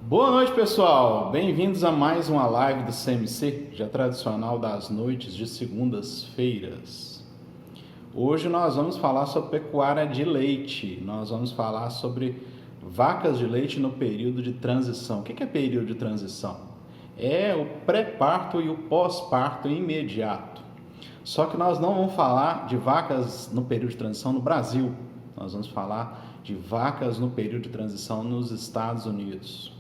Boa noite, pessoal. Bem-vindos a mais uma live do CMC, já tradicional das noites de segundas-feiras. Hoje nós vamos falar sobre pecuária de leite. Nós vamos falar sobre vacas de leite no período de transição. O que é período de transição? É o pré-parto e o pós-parto imediato. Só que nós não vamos falar de vacas no período de transição no Brasil. Nós vamos falar de vacas no período de transição nos Estados Unidos.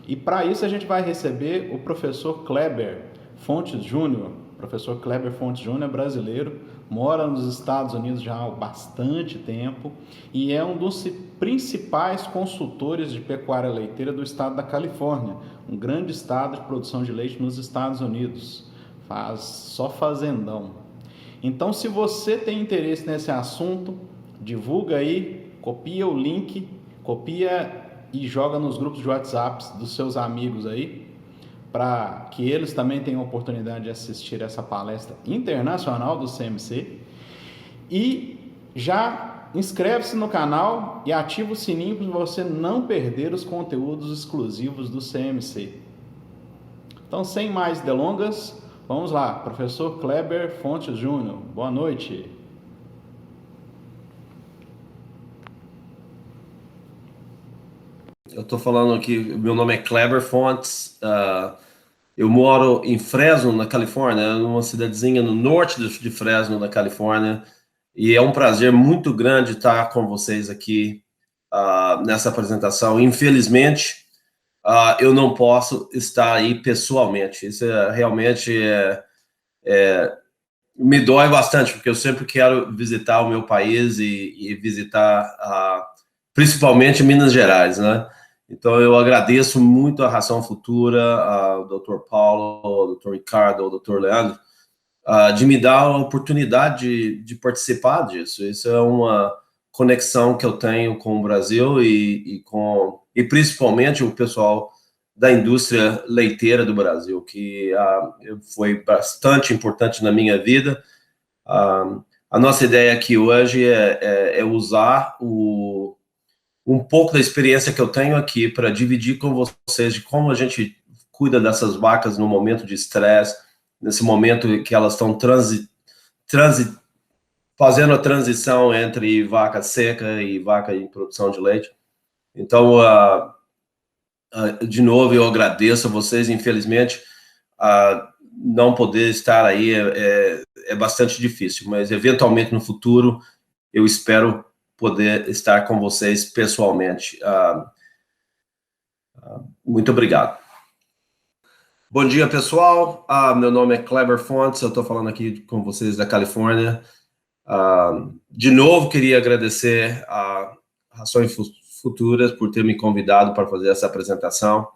E para isso a gente vai receber o professor Kleber Fontes Júnior. O professor Kleber Fontes Júnior é brasileiro, mora nos Estados Unidos já há bastante tempo e é um dos principais consultores de pecuária leiteira do estado da Califórnia, um grande estado de produção de leite nos Estados Unidos. Faz só fazendão. Então, se você tem interesse nesse assunto, divulga aí, copia o link, copia e joga nos grupos de WhatsApp dos seus amigos aí, para que eles também tenham a oportunidade de assistir essa palestra internacional do CMC. E já inscreve-se no canal e ativa o sininho para você não perder os conteúdos exclusivos do CMC. Então, sem mais delongas, vamos lá, professor Kleber Fontes Júnior. Boa noite. Eu estou falando aqui, meu nome é Kleber Fontes, eu moro em Fresno, na Califórnia, numa cidadezinha no norte de Fresno, na Califórnia, e é um prazer muito grande estar com vocês aqui nessa apresentação. Infelizmente, eu não posso estar aí pessoalmente, isso realmente me dói bastante, porque eu sempre quero visitar o meu país e visitar principalmente Minas Gerais, né? Então, eu agradeço muito a Ração Futura, ao Dr. Paulo, ao Dr. Ricardo, ao Dr. Leandro, de me dar a oportunidade de participar disso. Isso é uma conexão que eu tenho com o Brasil e principalmente o pessoal da indústria leiteira do Brasil, que foi bastante importante na minha vida. A nossa ideia aqui hoje é usar um pouco da experiência que eu tenho aqui para dividir com vocês de como a gente cuida dessas vacas no momento de estresse, nesse momento que elas estão fazendo a transição entre vaca seca e vaca em produção de leite. Então, de novo, eu agradeço a vocês. Infelizmente, não poder estar aí é bastante difícil, mas eventualmente no futuro eu espero poder estar com vocês pessoalmente. Muito obrigado. Bom dia, pessoal. Meu nome é Kleber Fontes, eu estou falando aqui com vocês da Califórnia. De novo, queria agradecer a Rações Futuras por ter me convidado para fazer essa apresentação.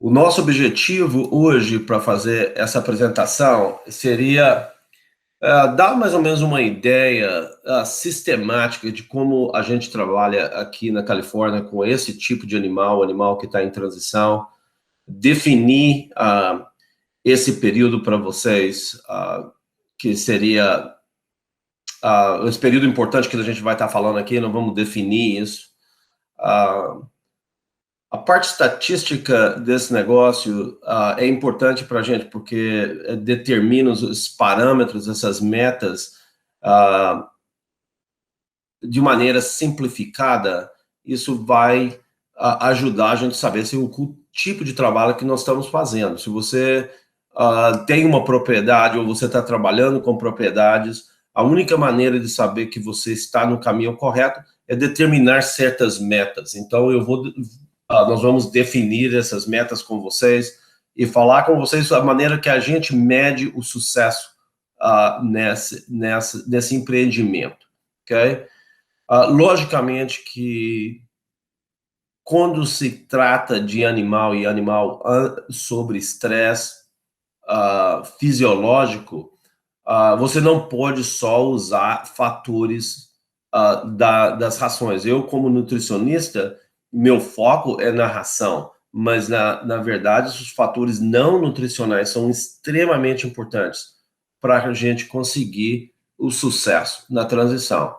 O nosso objetivo hoje para fazer essa apresentação seria dar mais ou menos uma ideia sistemática de como a gente trabalha aqui na Califórnia com esse tipo de animal que está em transição, definir esse período para vocês, que seria esse período importante que a gente vai estar falando aqui, nós vamos definir isso. A parte estatística desse negócio é importante para a gente, porque determina os parâmetros, essas metas, de maneira simplificada. Isso vai ajudar a gente a saber o tipo de trabalho que nós estamos fazendo. Se você tem uma propriedade ou você está trabalhando com propriedades, a única maneira de saber que você está no caminho correto é determinar certas metas. Então, nós vamos definir essas metas com vocês e falar com vocês a maneira que a gente mede o sucesso nesse empreendimento, ok? Logicamente que quando se trata de animal e animal sobre estresse fisiológico, você não pode só usar fatores das rações. Eu, como nutricionista, meu foco é na ração, mas, na verdade, os fatores não nutricionais são extremamente importantes para a gente conseguir o sucesso na transição.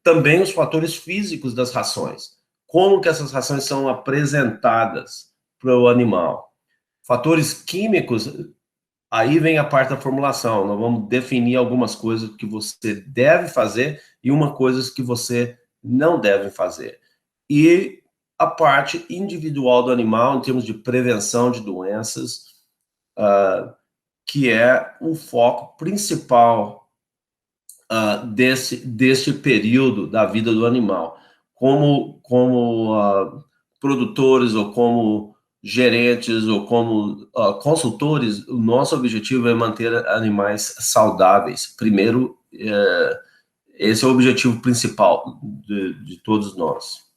também os fatores físicos das rações, como que essas rações são apresentadas para o animal. Fatores químicos, aí vem a parte da formulação, nós vamos definir algumas coisas que você deve fazer e uma coisa que você não deve fazer. E a parte individual do animal, em termos de prevenção de doenças, que é o foco principal deste período da vida do animal. Como produtores ou como gerentes ou como consultores, o nosso objetivo é manter animais saudáveis. Primeiro, esse é o objetivo principal de todos nós.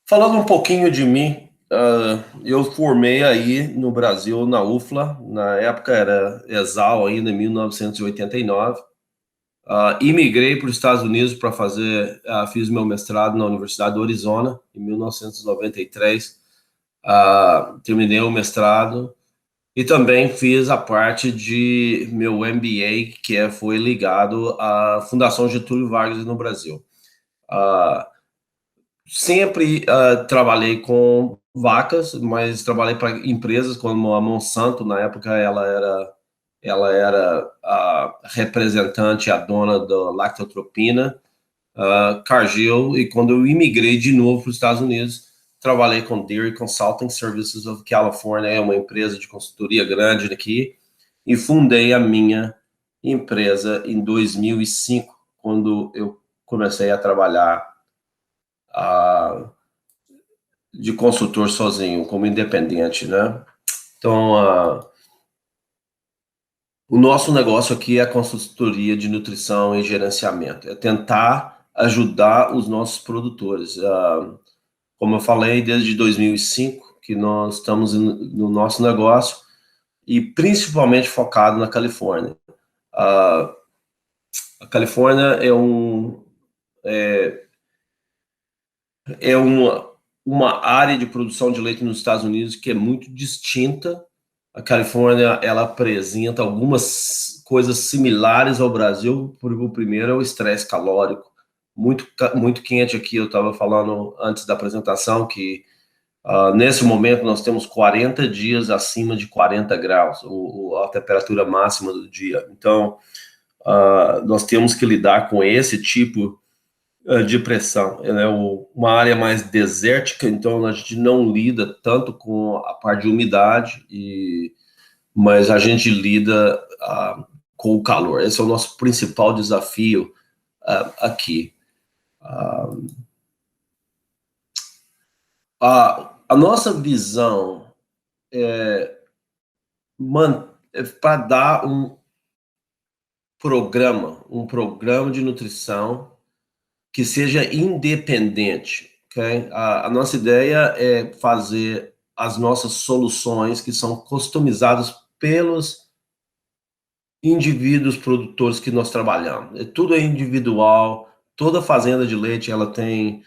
Falando um pouquinho de mim, eu formei aí no Brasil, na UFLA, na época era ESAL ainda, em 1989. Imigrei para os Estados Unidos para fiz meu mestrado na Universidade do Arizona, em 1993. Terminei o mestrado e também fiz a parte de meu MBA, que foi ligado à Fundação Getúlio Vargas no Brasil. Sempre trabalhei com vacas, mas trabalhei para empresas como a Monsanto. Na época ela era a representante, a dona da lactotropina, Cargill, e quando eu imigrei de novo para os Estados Unidos, trabalhei com Dairy Consulting Services of California, é uma empresa de consultoria grande aqui, e fundei a minha empresa em 2005, quando eu comecei a trabalhar de consultor sozinho, como independente, né? Então, o nosso negócio aqui é a consultoria de nutrição e gerenciamento, é tentar ajudar os nossos produtores. Como eu falei, desde 2005 que nós estamos no nosso negócio e principalmente focado na Califórnia. A Califórnia é uma área de produção de leite nos Estados Unidos que é muito distinta. A Califórnia, ela apresenta algumas coisas similares ao Brasil. O primeiro é o estresse calórico, muito quente aqui. Eu estava falando antes da apresentação que nesse momento nós temos 40 dias acima de 40 graus, a temperatura máxima do dia. Então, nós temos que lidar com esse tipo de pressão. É uma área mais desértica, então a gente não lida tanto com a parte de umidade, mas a gente lida com o calor. Esse é o nosso principal desafio aqui. A nossa visão é para dar um programa de nutrição que seja independente, ok? A nossa ideia é fazer as nossas soluções que são customizadas pelos indivíduos produtores que nós trabalhamos. Tudo é individual, toda fazenda de leite ela tem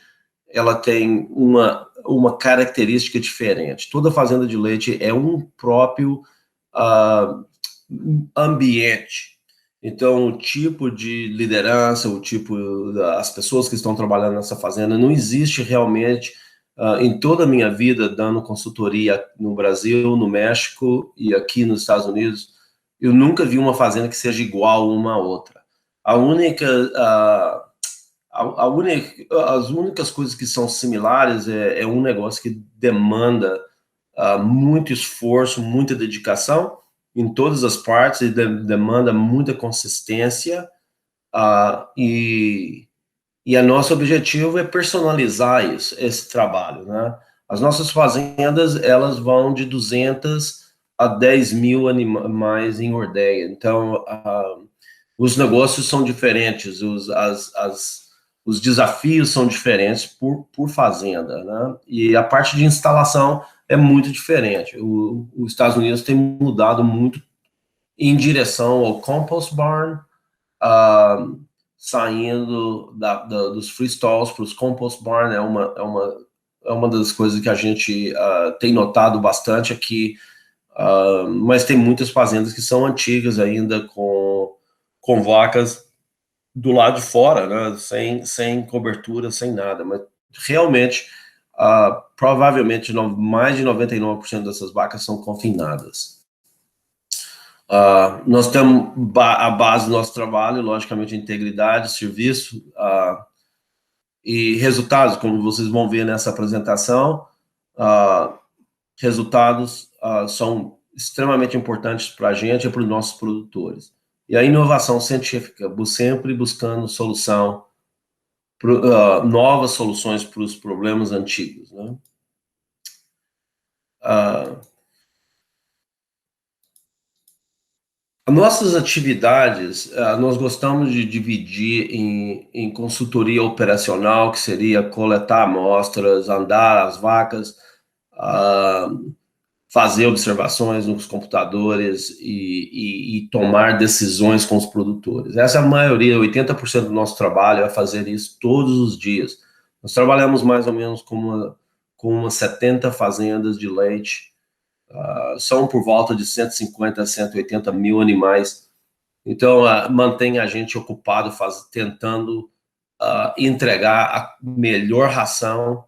uma característica diferente. Toda fazenda de leite é um próprio ambiente. Então, o tipo de liderança, as pessoas que estão trabalhando nessa fazenda, não existe realmente, em toda a minha vida, dando consultoria no Brasil, no México e aqui nos Estados Unidos, eu nunca vi uma fazenda que seja igual uma à outra. As únicas coisas que são similares é um negócio que demanda muito esforço, muita dedicação, em todas as partes, e demanda muita consistência, e o nosso objetivo é personalizar esse trabalho, né? As nossas fazendas, elas vão de 200 a 10 mil animais em ordenha, então os negócios são diferentes, os desafios são diferentes por fazenda, né? E a parte de instalação é muito diferente. Os Estados Unidos tem mudado muito em direção ao compost barn, saindo dos freestalls para os compost barn. É uma das coisas que a gente tem notado bastante aqui, mas tem muitas fazendas que são antigas ainda, com vacas do lado de fora, né, sem cobertura, sem nada, mas realmente, provavelmente, mais de 99% dessas vacas são confinadas. Nós temos a base do nosso trabalho, logicamente, integridade, serviço e resultados, como vocês vão ver nessa apresentação. Resultados são extremamente importantes para a gente e para os nossos produtores. E a inovação científica, sempre buscando novas soluções para os problemas antigos, né? Nossas atividades, nós gostamos de dividir em consultoria operacional, que seria coletar amostras, andar as vacas, fazer observações nos computadores e tomar decisões com os produtores. Essa é a maioria, 80% do nosso trabalho é fazer isso todos os dias. Nós trabalhamos mais ou menos com umas 70 fazendas de leite, são por volta de 150 a 180 mil animais. Então, mantém a gente ocupado tentando entregar a melhor ração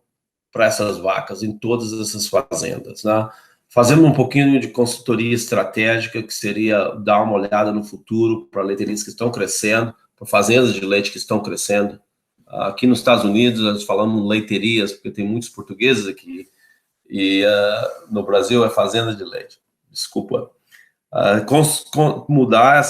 para essas vacas em todas essas fazendas, né? Fazemos um pouquinho de consultoria estratégica, que seria dar uma olhada no futuro para leiterias que estão crescendo, para fazendas de leite que estão crescendo. Aqui nos Estados Unidos, nós falamos leiterias, porque tem muitos portugueses aqui, e no Brasil é fazenda de leite. Desculpa. Mudar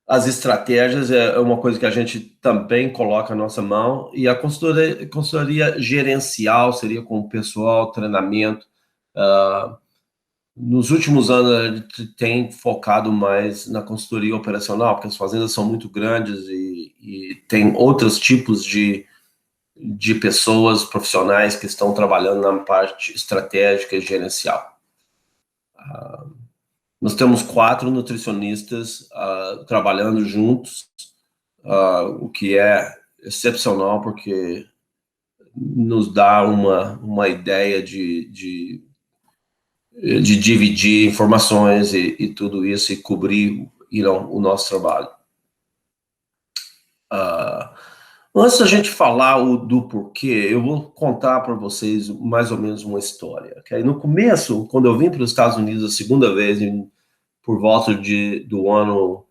as estratégias é uma coisa que a gente também coloca na nossa mão, e a consultoria gerencial seria com o pessoal, treinamento. Nos últimos anos, a gente tem focado mais na consultoria operacional, porque as fazendas são muito grandes e tem outros tipos de pessoas profissionais que estão trabalhando na parte estratégica e gerencial. Nós temos 4 nutricionistas trabalhando juntos, o que é excepcional, porque nos dá uma ideia de dividir informações e tudo isso, e cobrir o nosso trabalho. Antes da gente falar do porquê, eu vou contar para vocês mais ou menos uma história. Okay? No começo, quando eu vim para os Estados Unidos a segunda vez, por volta do ano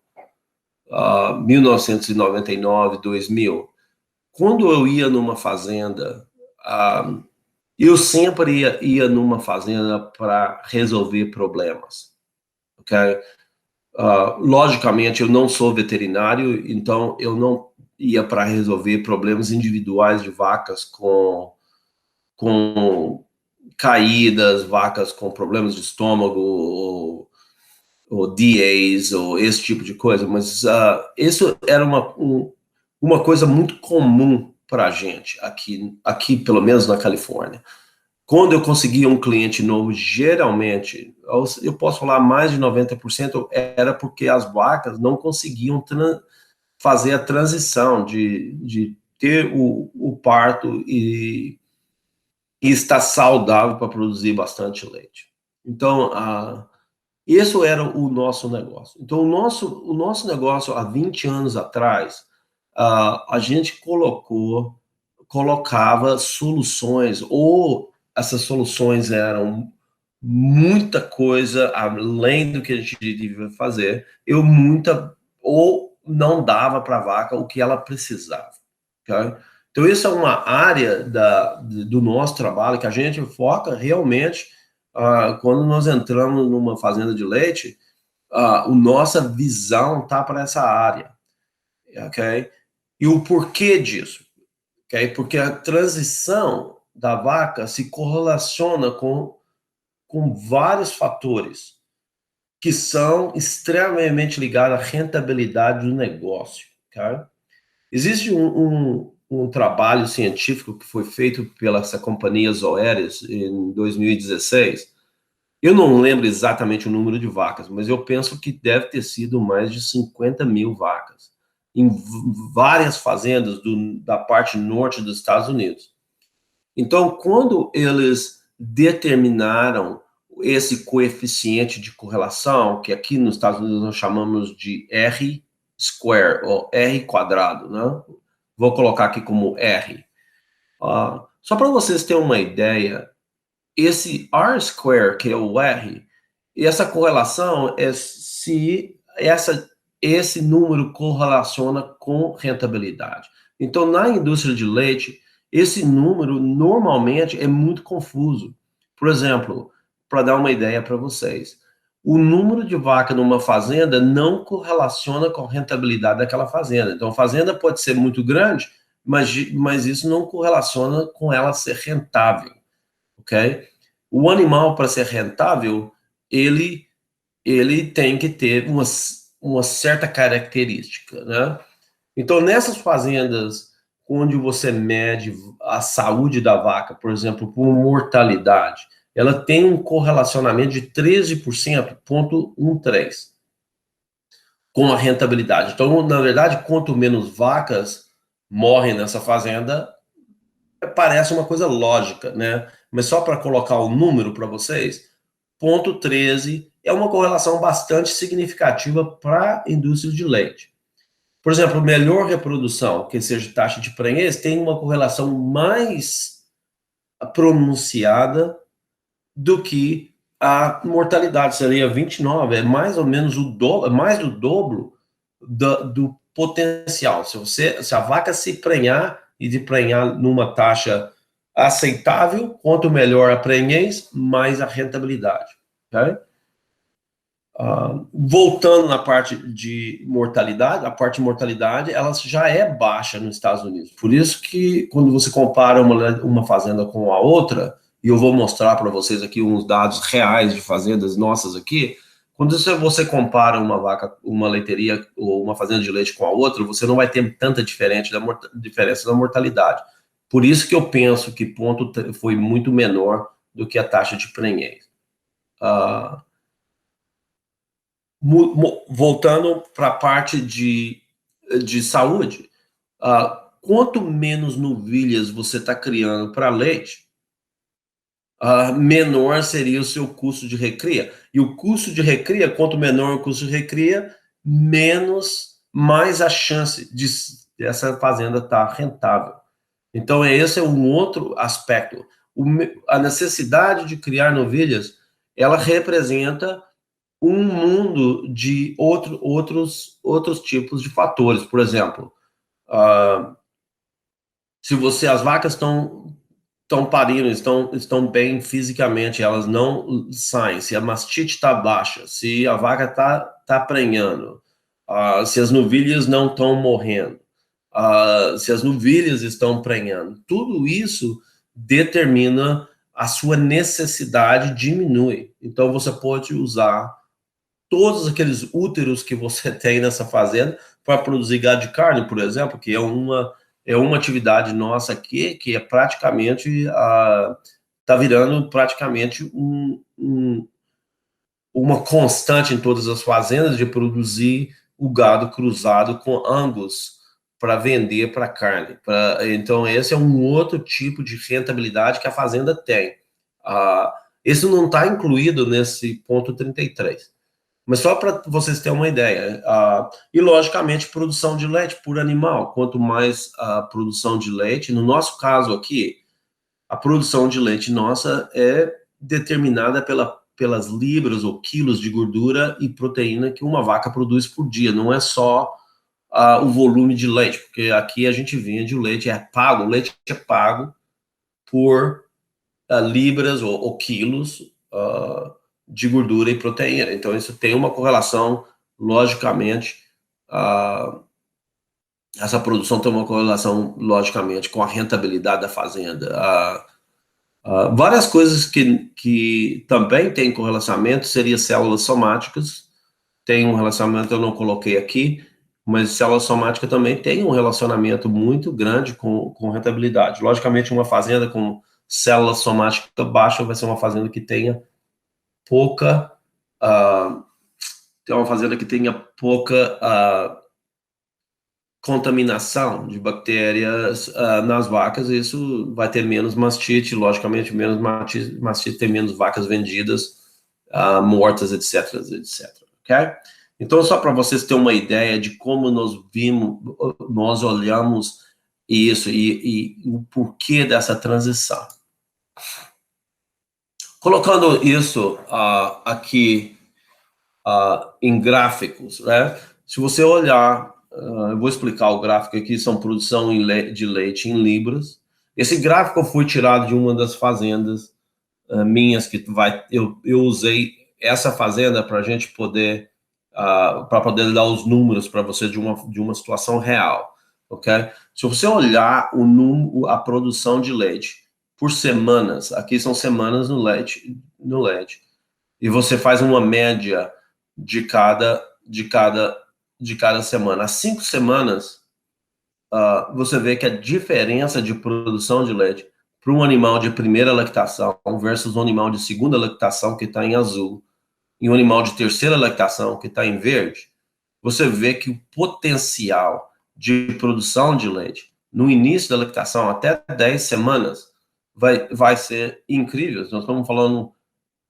1999, 2000, quando eu ia numa fazenda, eu sempre ia numa fazenda para resolver problemas. Okay? Logicamente, eu não sou veterinário, então eu não ia para resolver problemas individuais de vacas com caídas, vacas com problemas de estômago, ou DAs, ou esse tipo de coisa, mas isso era uma coisa muito comum para a gente, aqui, pelo menos na Califórnia. Quando eu conseguia um cliente novo, geralmente, eu posso falar mais de 90%, era porque as vacas não conseguiam fazer a transição de ter o parto e estar saudável para produzir bastante leite. Então, esse era o nosso negócio. Então, o nosso negócio, há 20 anos atrás, a gente colocava soluções, ou essas soluções eram muita coisa além do que a gente devia fazer, ou não dava para a vaca o que ela precisava. Okay? Então, isso é uma área do nosso trabalho que a gente foca realmente. Quando nós entramos numa fazenda de leite, nossa visão está para essa área. Okay? E o porquê disso? Okay? Porque a transição da vaca se correlaciona com vários fatores que são extremamente ligados à rentabilidade do negócio. Okay? Existe um trabalho científico que foi feito pela essa companhia Zoetis em 2016. Eu não lembro exatamente o número de vacas, mas eu penso que deve ter sido mais de 50 mil vacas em várias fazendas da parte norte dos Estados Unidos. Então, quando eles determinaram esse coeficiente de correlação, que aqui nos Estados Unidos nós chamamos de R, square, ou R quadrado, né? Vou colocar aqui como R. Só para vocês terem uma ideia, esse R square, que é o R, e essa correlação é se esse número correlaciona com rentabilidade. Então, na indústria de leite, esse número normalmente é muito confuso. Por exemplo, para dar uma ideia para vocês, o número de vaca numa fazenda não correlaciona com a rentabilidade daquela fazenda. Então, a fazenda pode ser muito grande, mas isso não correlaciona com ela ser rentável, ok? O animal, para ser rentável, ele tem que ter uma certa característica, né? Então, nessas fazendas onde você mede a saúde da vaca, por exemplo, por mortalidade, ela tem um correlacionamento de 13,13 com a rentabilidade. Então, na verdade, quanto menos vacas morrem nessa fazenda, parece uma coisa lógica, né? Mas só para colocar o número para vocês, 0,13 é uma correlação bastante significativa para a indústria de leite. Por exemplo, melhor reprodução, que seja taxa de prenhez, tem uma correlação mais pronunciada do que a mortalidade, seria 29, é mais ou menos o dobro, mais do dobro do potencial. Se a vaca se prenhar e de prenhar numa taxa aceitável, quanto melhor a prenhez, mais a rentabilidade. Okay? Voltando na parte de mortalidade, a parte de mortalidade ela já é baixa nos Estados Unidos. Por isso que quando você compara uma fazenda com a outra, e eu vou mostrar para vocês aqui uns dados reais de fazendas nossas aqui, quando você compara uma leiteria ou uma fazenda de leite com a outra, você não vai ter tanta diferença da mortalidade. Por isso que eu penso que ponto foi muito menor do que a taxa de prenhez. Voltando para a parte de saúde, quanto menos novilhas você está criando para leite, menor seria o seu custo de recria. E o custo de recria, quanto menor o custo de recria, mais a chance dessa fazenda estar rentável. Então, esse é um outro aspecto. A necessidade de criar novilhas, ela representa um mundo de outros tipos de fatores. Por exemplo, se as vacas estão parindo, estão bem fisicamente, elas não saem, se a mastite está baixa, se a vaca está prenhando, se as novilhas não estão morrendo, se as novilhas estão prenhando, tudo isso determina a sua necessidade diminui. Então, você pode usar todos aqueles úteros que você tem nessa fazenda para produzir gado de carne, por exemplo, que é uma atividade nossa aqui, que é praticamente, está virando praticamente uma constante em todas as fazendas de produzir o gado cruzado com Angus para vender para carne. Então, esse é um outro tipo de rentabilidade que a fazenda tem. Esse não está incluído nesse ponto 33. Mas só para vocês terem uma ideia. E, logicamente, produção de leite por animal. Quanto mais a produção de leite, no nosso caso aqui, a produção de leite nossa é determinada pelas libras ou quilos de gordura e proteína que uma vaca produz por dia. Não é só o volume de leite, porque aqui a gente vende o leite, o leite é pago por libras ou quilos de gordura e proteína. Então, isso tem uma correlação, logicamente, essa produção tem uma correlação, logicamente, com a rentabilidade da fazenda. Várias coisas que também têm correlacionamento seriam células somáticas, tem um relacionamento, eu não coloquei aqui, mas célula somática também tem um relacionamento muito grande com rentabilidade. Logicamente, uma fazenda com célula somática baixa vai ser uma fazenda que tenha pouca contaminação de bactérias nas vacas, e isso vai ter menos mastite, logicamente menos mastite tem menos vacas vendidas, mortas, etc, ok? Então, só para vocês terem uma ideia de como nós olhamos isso e o porquê dessa transição. Colocando isso aqui em gráficos, né? Se você olhar, eu vou explicar o gráfico aqui, são produção de leite em libras. Esse gráfico foi tirado de uma das fazendas minhas, que eu usei essa fazenda para a gente poder, para poder dar os números para você de uma situação real, ok? Se você olhar a produção de leite por semanas, aqui são semanas no leite, e você faz uma média de cada semana. As 5 semanas, você vê que a diferença de produção de leite para um animal de primeira lactação versus um animal de segunda lactação, que está em azul, e um animal de terceira lactação, que está em verde, você vê que o potencial de produção de leite no início da lactação, até 10 semanas, vai ser incrível. Nós estamos falando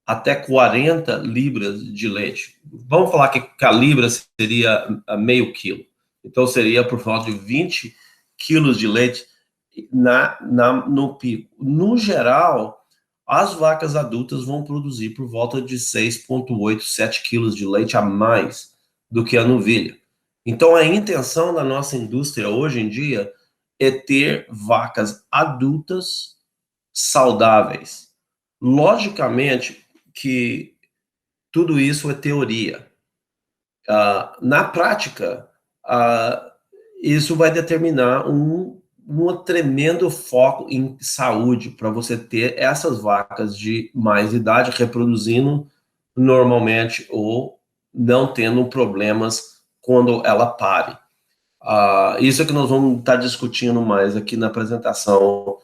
até 40 libras de leite. Vamos falar que a libra seria meio quilo. Então, seria por volta de 20 quilos de leite no pico. No geral, as vacas adultas vão produzir por volta de 6,8, 7 quilos de leite a mais do que a novilha. Então, a intenção da nossa indústria hoje em dia é ter vacas adultas saudáveis. Logicamente que tudo isso é teoria. Na prática, isso vai determinar um tremendo foco em saúde para você ter essas vacas de mais idade reproduzindo normalmente ou não tendo problemas quando ela pare. Isso é que nós vamos estar discutindo mais aqui na apresentação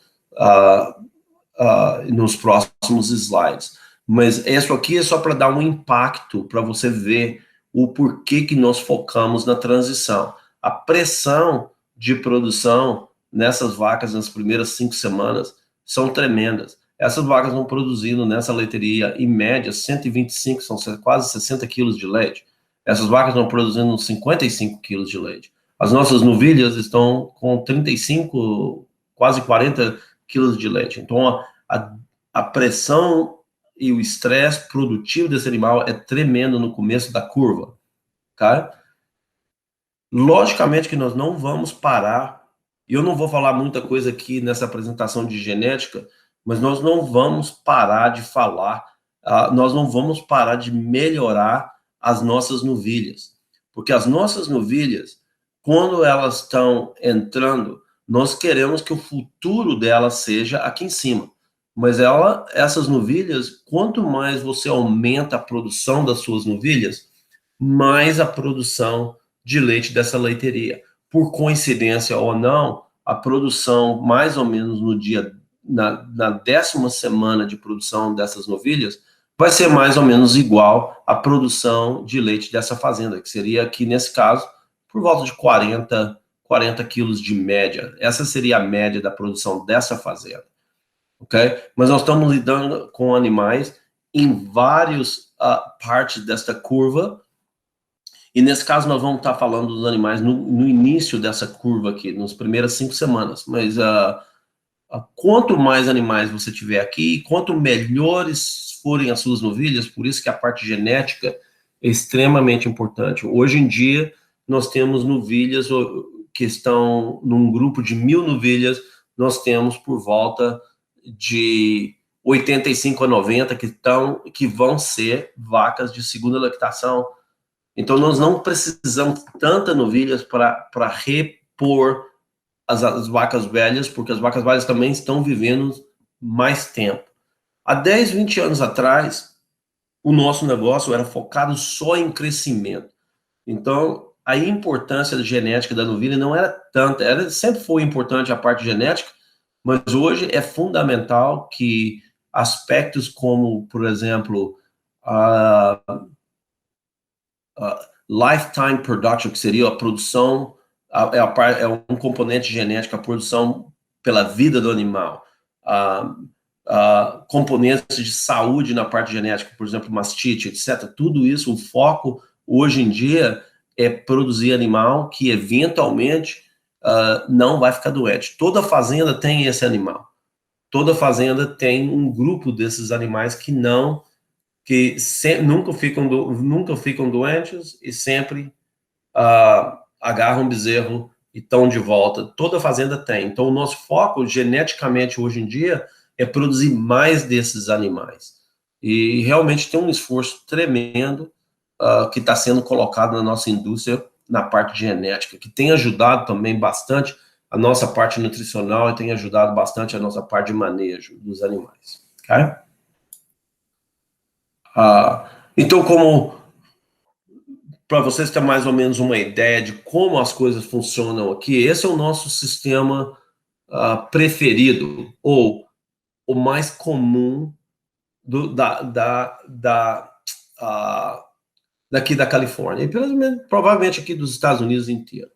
nos próximos slides. Mas isso aqui é só para dar um impacto, para você ver o porquê que nós focamos na transição. A pressão de produção nessas vacas nas primeiras 5 semanas são tremendas. Essas vacas vão produzindo nessa leiteria, em média, 125, são quase 60 quilos de leite. Essas vacas vão produzindo 55 quilos de leite. As nossas novilhas estão com 35, quase 40 quilos de leite. Então, a pressão e o estresse produtivo desse animal é tremendo no começo da curva, tá? Logicamente que nós não vamos parar, e eu não vou falar muita coisa aqui nessa apresentação de genética, mas nós não vamos parar de falar, nós não vamos parar de melhorar as nossas novilhas, porque as nossas novilhas, quando elas estão entrando, nós queremos que o futuro delas seja aqui em cima. Mas essas novilhas, quanto mais você aumenta a produção das suas novilhas, mais a produção de leite dessa leiteria. Por coincidência ou não, a produção, mais ou menos na 10ª semana de produção dessas novilhas, vai ser mais ou menos igual à produção de leite dessa fazenda, que seria aqui, nesse caso, por volta de 40 quilos de média. Essa seria a média da produção dessa fazenda. Okay? Mas nós estamos lidando com animais em várias partes desta curva, e nesse caso nós vamos estar falando dos animais no início dessa curva aqui, nas primeiras 5 semanas, mas quanto mais animais você tiver aqui, quanto melhores forem as suas novilhas, por isso que a parte genética é extremamente importante. Hoje em dia, nós temos novilhas que estão num grupo de 1.000 novilhas, nós temos por volta de 85 a 90 que vão ser vacas de segunda lactação. Então, nós não precisamos tantas novilhas para repor as vacas velhas, porque as vacas velhas também estão vivendo mais tempo. Há 10, 20 anos atrás, o nosso negócio era focado só em crescimento. Então, a importância da genética da novilha não era tanta, sempre foi importante a parte genética, mas hoje é fundamental que aspectos como, por exemplo, lifetime production, que seria a produção, é um componente genético, a produção pela vida do animal, componentes de saúde na parte genética, por exemplo, mastite, etc. Tudo isso, o hoje em dia é produzir animal que eventualmente não vai ficar doente. Toda fazenda tem esse animal. Toda fazenda tem um grupo desses animais que nunca ficam doentes e sempre agarram um bezerro e estão de volta. Toda fazenda tem. Então, o nosso foco, geneticamente, hoje em dia, é produzir mais desses animais. E realmente tem um esforço tremendo que está sendo colocado na nossa indústria, na parte genética, que tem ajudado também bastante a nossa parte nutricional e tem ajudado bastante a nossa parte de manejo dos animais. Okay? Então, para vocês terem mais ou menos uma ideia de como as coisas funcionam aqui, esse é o nosso sistema preferido, ou o mais comum daqui da Califórnia, e provavelmente aqui dos Estados Unidos inteiro.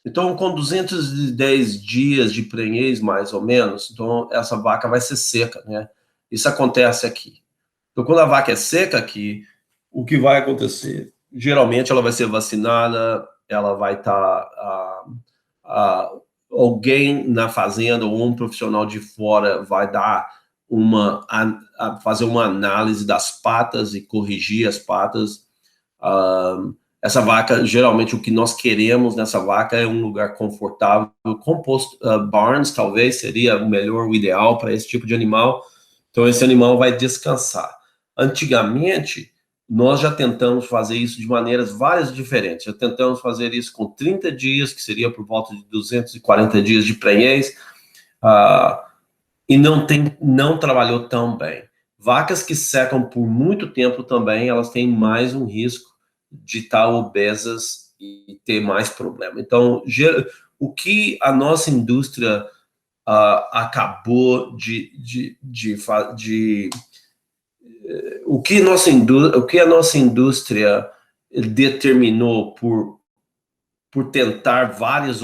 Então, com 210 dias de prenhez, mais ou menos, então essa vaca vai ser seca, né? Isso acontece aqui. Então, quando a vaca é seca aqui, o que vai acontecer? Geralmente ela vai ser vacinada, ela vai estar... alguém na fazenda ou um profissional de fora vai dar fazer uma análise das patas e corrigir as patas. Essa vaca, geralmente o que nós queremos nessa vaca é um lugar confortável, compost barns talvez seria o ideal para esse tipo de animal. Então esse animal vai descansar. Antigamente, nós já tentamos fazer isso de maneiras várias diferentes. Já tentamos fazer isso com 30 dias, que seria por volta de 240 dias de prenhez, e não trabalhou tão bem. Vacas que secam por muito tempo também, elas têm mais um risco de estar obesas e ter mais problema. Então, o que a nossa indústria acabou o que a nossa indústria determinou por tentar vários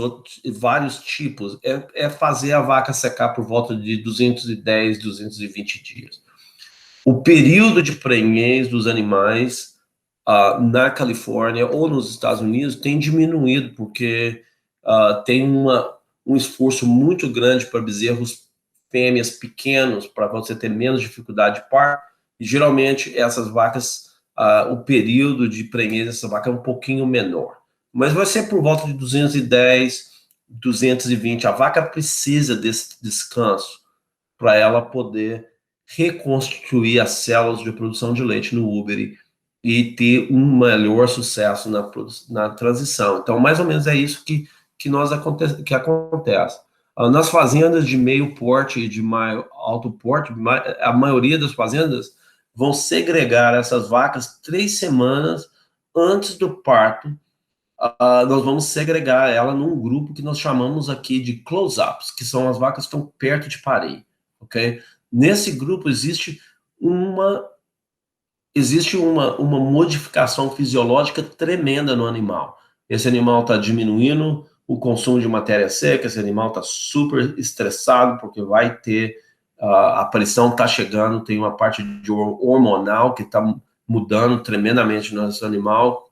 tipos é fazer a vaca secar por volta de 210, 220 dias. O período de prenhez dos animais na Califórnia ou nos Estados Unidos tem diminuído, porque tem um esforço muito grande para bezerros fêmeas pequenos, para você ter menos dificuldade de parto, e geralmente essas vacas, o período de prenhez dessa vaca é um pouquinho menor. Mas vai ser por volta de 210, 220. A vaca precisa desse descanso para ela poder reconstruir as células de produção de leite no útero e ter um melhor sucesso na transição. Então, mais ou menos é isso que acontece. Nas fazendas de meio porte e de alto porte, a maioria das fazendas vão segregar essas vacas 3 semanas antes do parto. Nós vamos segregar ela num grupo que nós chamamos aqui de close-ups, que são as vacas que estão perto de parir, ok? Nesse grupo existe uma modificação fisiológica tremenda no animal. Esse animal está diminuindo o consumo de matéria seca, esse animal está super estressado, porque vai ter, a pressão está chegando, tem uma parte hormonal que está mudando tremendamente no nosso animal,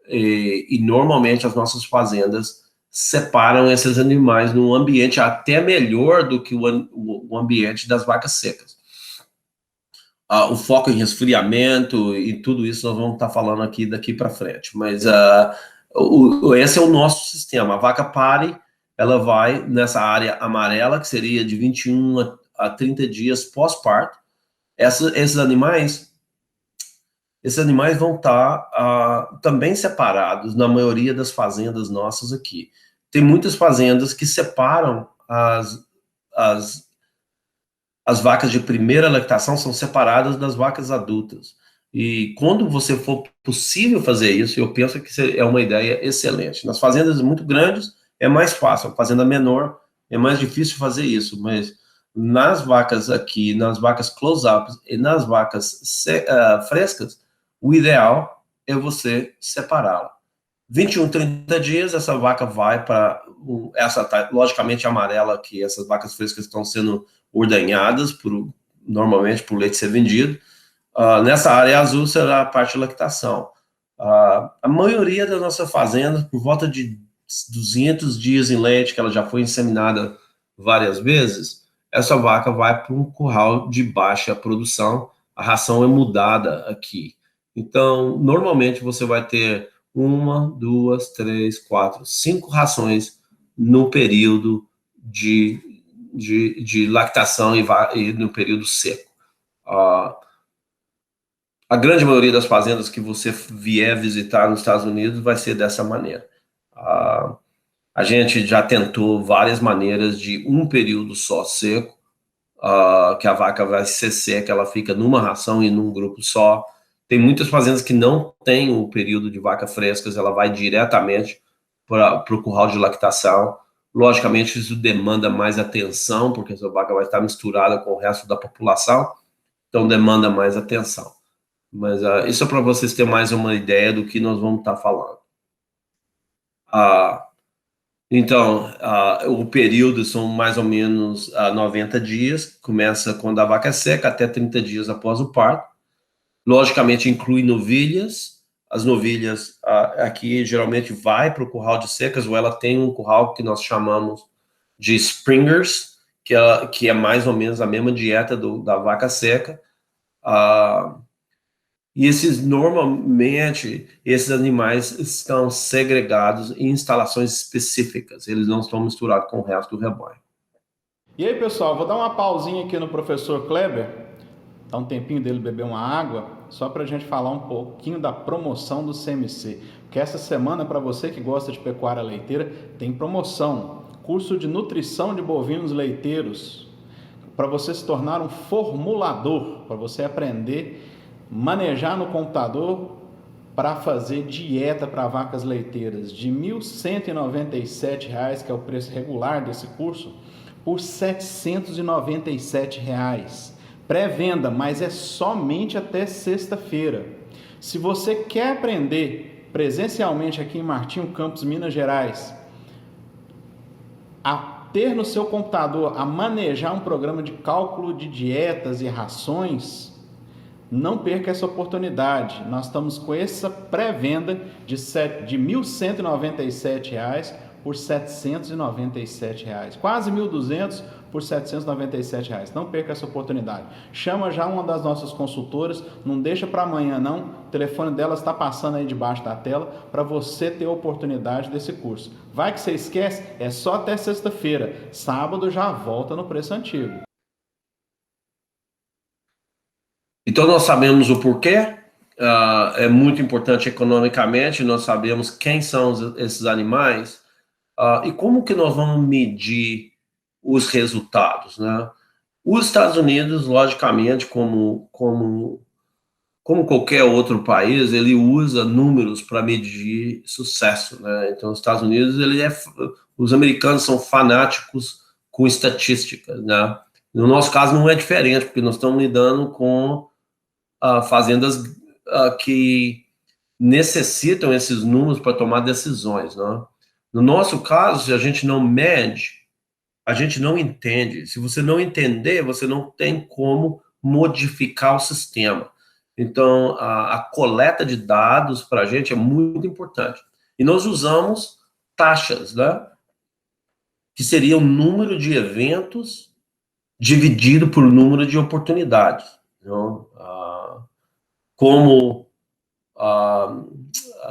e normalmente as nossas fazendas separam esses animais num ambiente até melhor do que o ambiente das vacas secas. O foco em resfriamento e tudo isso nós vamos estar falando aqui daqui para frente, mas esse é o nosso sistema. A vaca pare, ela vai nessa área amarela, que seria de 21 a 30 dias pós-parto. Esses animais vão estar também separados na maioria das fazendas nossas aqui. Tem muitas fazendas que separam as vacas de primeira lactação, são separadas das vacas adultas. E quando você for possível fazer isso, eu penso que é uma ideia excelente. Nas fazendas muito grandes é mais fácil, fazenda menor é mais difícil fazer isso, mas nas vacas aqui, nas vacas close-ups e nas vacas frescas, o ideal é você separá-la. 21, 30 dias, essa vaca vai para essa tá, logicamente amarela, que essas vacas frescas estão sendo ordenhadas normalmente por leite ser vendido. Nessa área azul será a parte de lactação. A maioria das nossas fazendas, por volta de 200 dias em leite, que ela já foi inseminada várias vezes, essa vaca vai para um curral de baixa produção, a ração é mudada aqui. Então, normalmente você vai ter 1, 2, 3, 4, 5 rações no período de lactação e no período seco. A grande maioria das fazendas que você vier visitar nos Estados Unidos vai ser dessa maneira. A gente já tentou várias maneiras de um período só seco, que a vaca vai ser seca, ela fica numa ração e num grupo só. Tem muitas fazendas que não têm o período de vaca frescas, ela vai diretamente para o curral de lactação. Logicamente, isso demanda mais atenção, porque essa vaca vai estar misturada com o resto da população, então demanda mais atenção. Mas isso é para vocês terem mais uma ideia do que nós vamos estar falando. Então, o período são mais ou menos 90 dias, começa quando a vaca é seca, até 30 dias após o parto. Logicamente, inclui novilhas. As novilhas aqui geralmente vai para o curral de secas, ou ela tem um curral que nós chamamos de springers, que é mais ou menos a mesma dieta da vaca seca. E normalmente, esses animais estão segregados em instalações específicas, eles não estão misturados com o resto do rebanho. E aí, pessoal, vou dar uma pausinha aqui no professor Kleber, dar um tempinho dele beber uma água, só para a gente falar um pouquinho da promoção do CMC. Porque essa semana, para você que gosta de pecuária leiteira, tem promoção, curso de nutrição de bovinos leiteiros, para você se tornar um formulador, para você aprender manejar no computador para fazer dieta para vacas leiteiras de R$ 1.197, que é o preço regular desse curso, por R$ 797. Pré-venda, mas é somente até sexta-feira. Se você quer aprender presencialmente aqui em Martinho Campos, Minas Gerais, a ter no seu computador, a manejar um programa de cálculo de dietas e rações, não perca essa oportunidade. Nós estamos com essa pré-venda de R$ 1.197 por R$ 797. Quase R$ 1.200 por R$ 797. Não perca essa oportunidade. Chama já uma das nossas consultoras, não deixa para amanhã não. O telefone dela está passando aí debaixo da tela para você ter a oportunidade desse curso. Vai que você esquece, é só até sexta-feira. Sábado já volta no preço antigo. Então, nós sabemos o porquê, é muito importante economicamente, nós sabemos quem são esses animais, e como que nós vamos medir os resultados, né? Os Estados Unidos, logicamente, como qualquer outro país, ele usa números para medir sucesso, né? Então, os Estados Unidos, os americanos são fanáticos com estatísticas, né? No nosso caso, não é diferente, porque nós estamos lidando com fazendas que necessitam esses números para tomar decisões, né? No nosso caso, se a gente não mede, a gente não entende. Se você não entender, você não tem como modificar o sistema. Então, a coleta de dados para a gente é muito importante. E nós usamos taxas, né? Que seria o número de eventos dividido por número de oportunidades. Então, como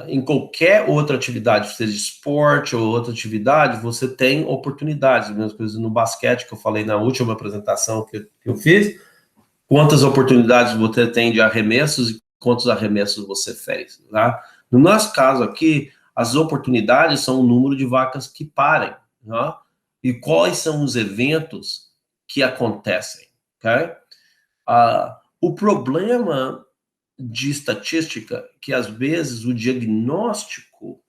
em qualquer outra atividade, seja esporte ou outra atividade, você tem oportunidades. As mesmas coisas no basquete, que eu falei na última apresentação que eu fiz. Quantas oportunidades você tem de arremessos e quantos arremessos você fez, tá? No nosso caso aqui, as oportunidades são o número de vacas que parem, tá? E quais são os eventos que acontecem, ok? O problema de estatística, que às vezes o diagnóstico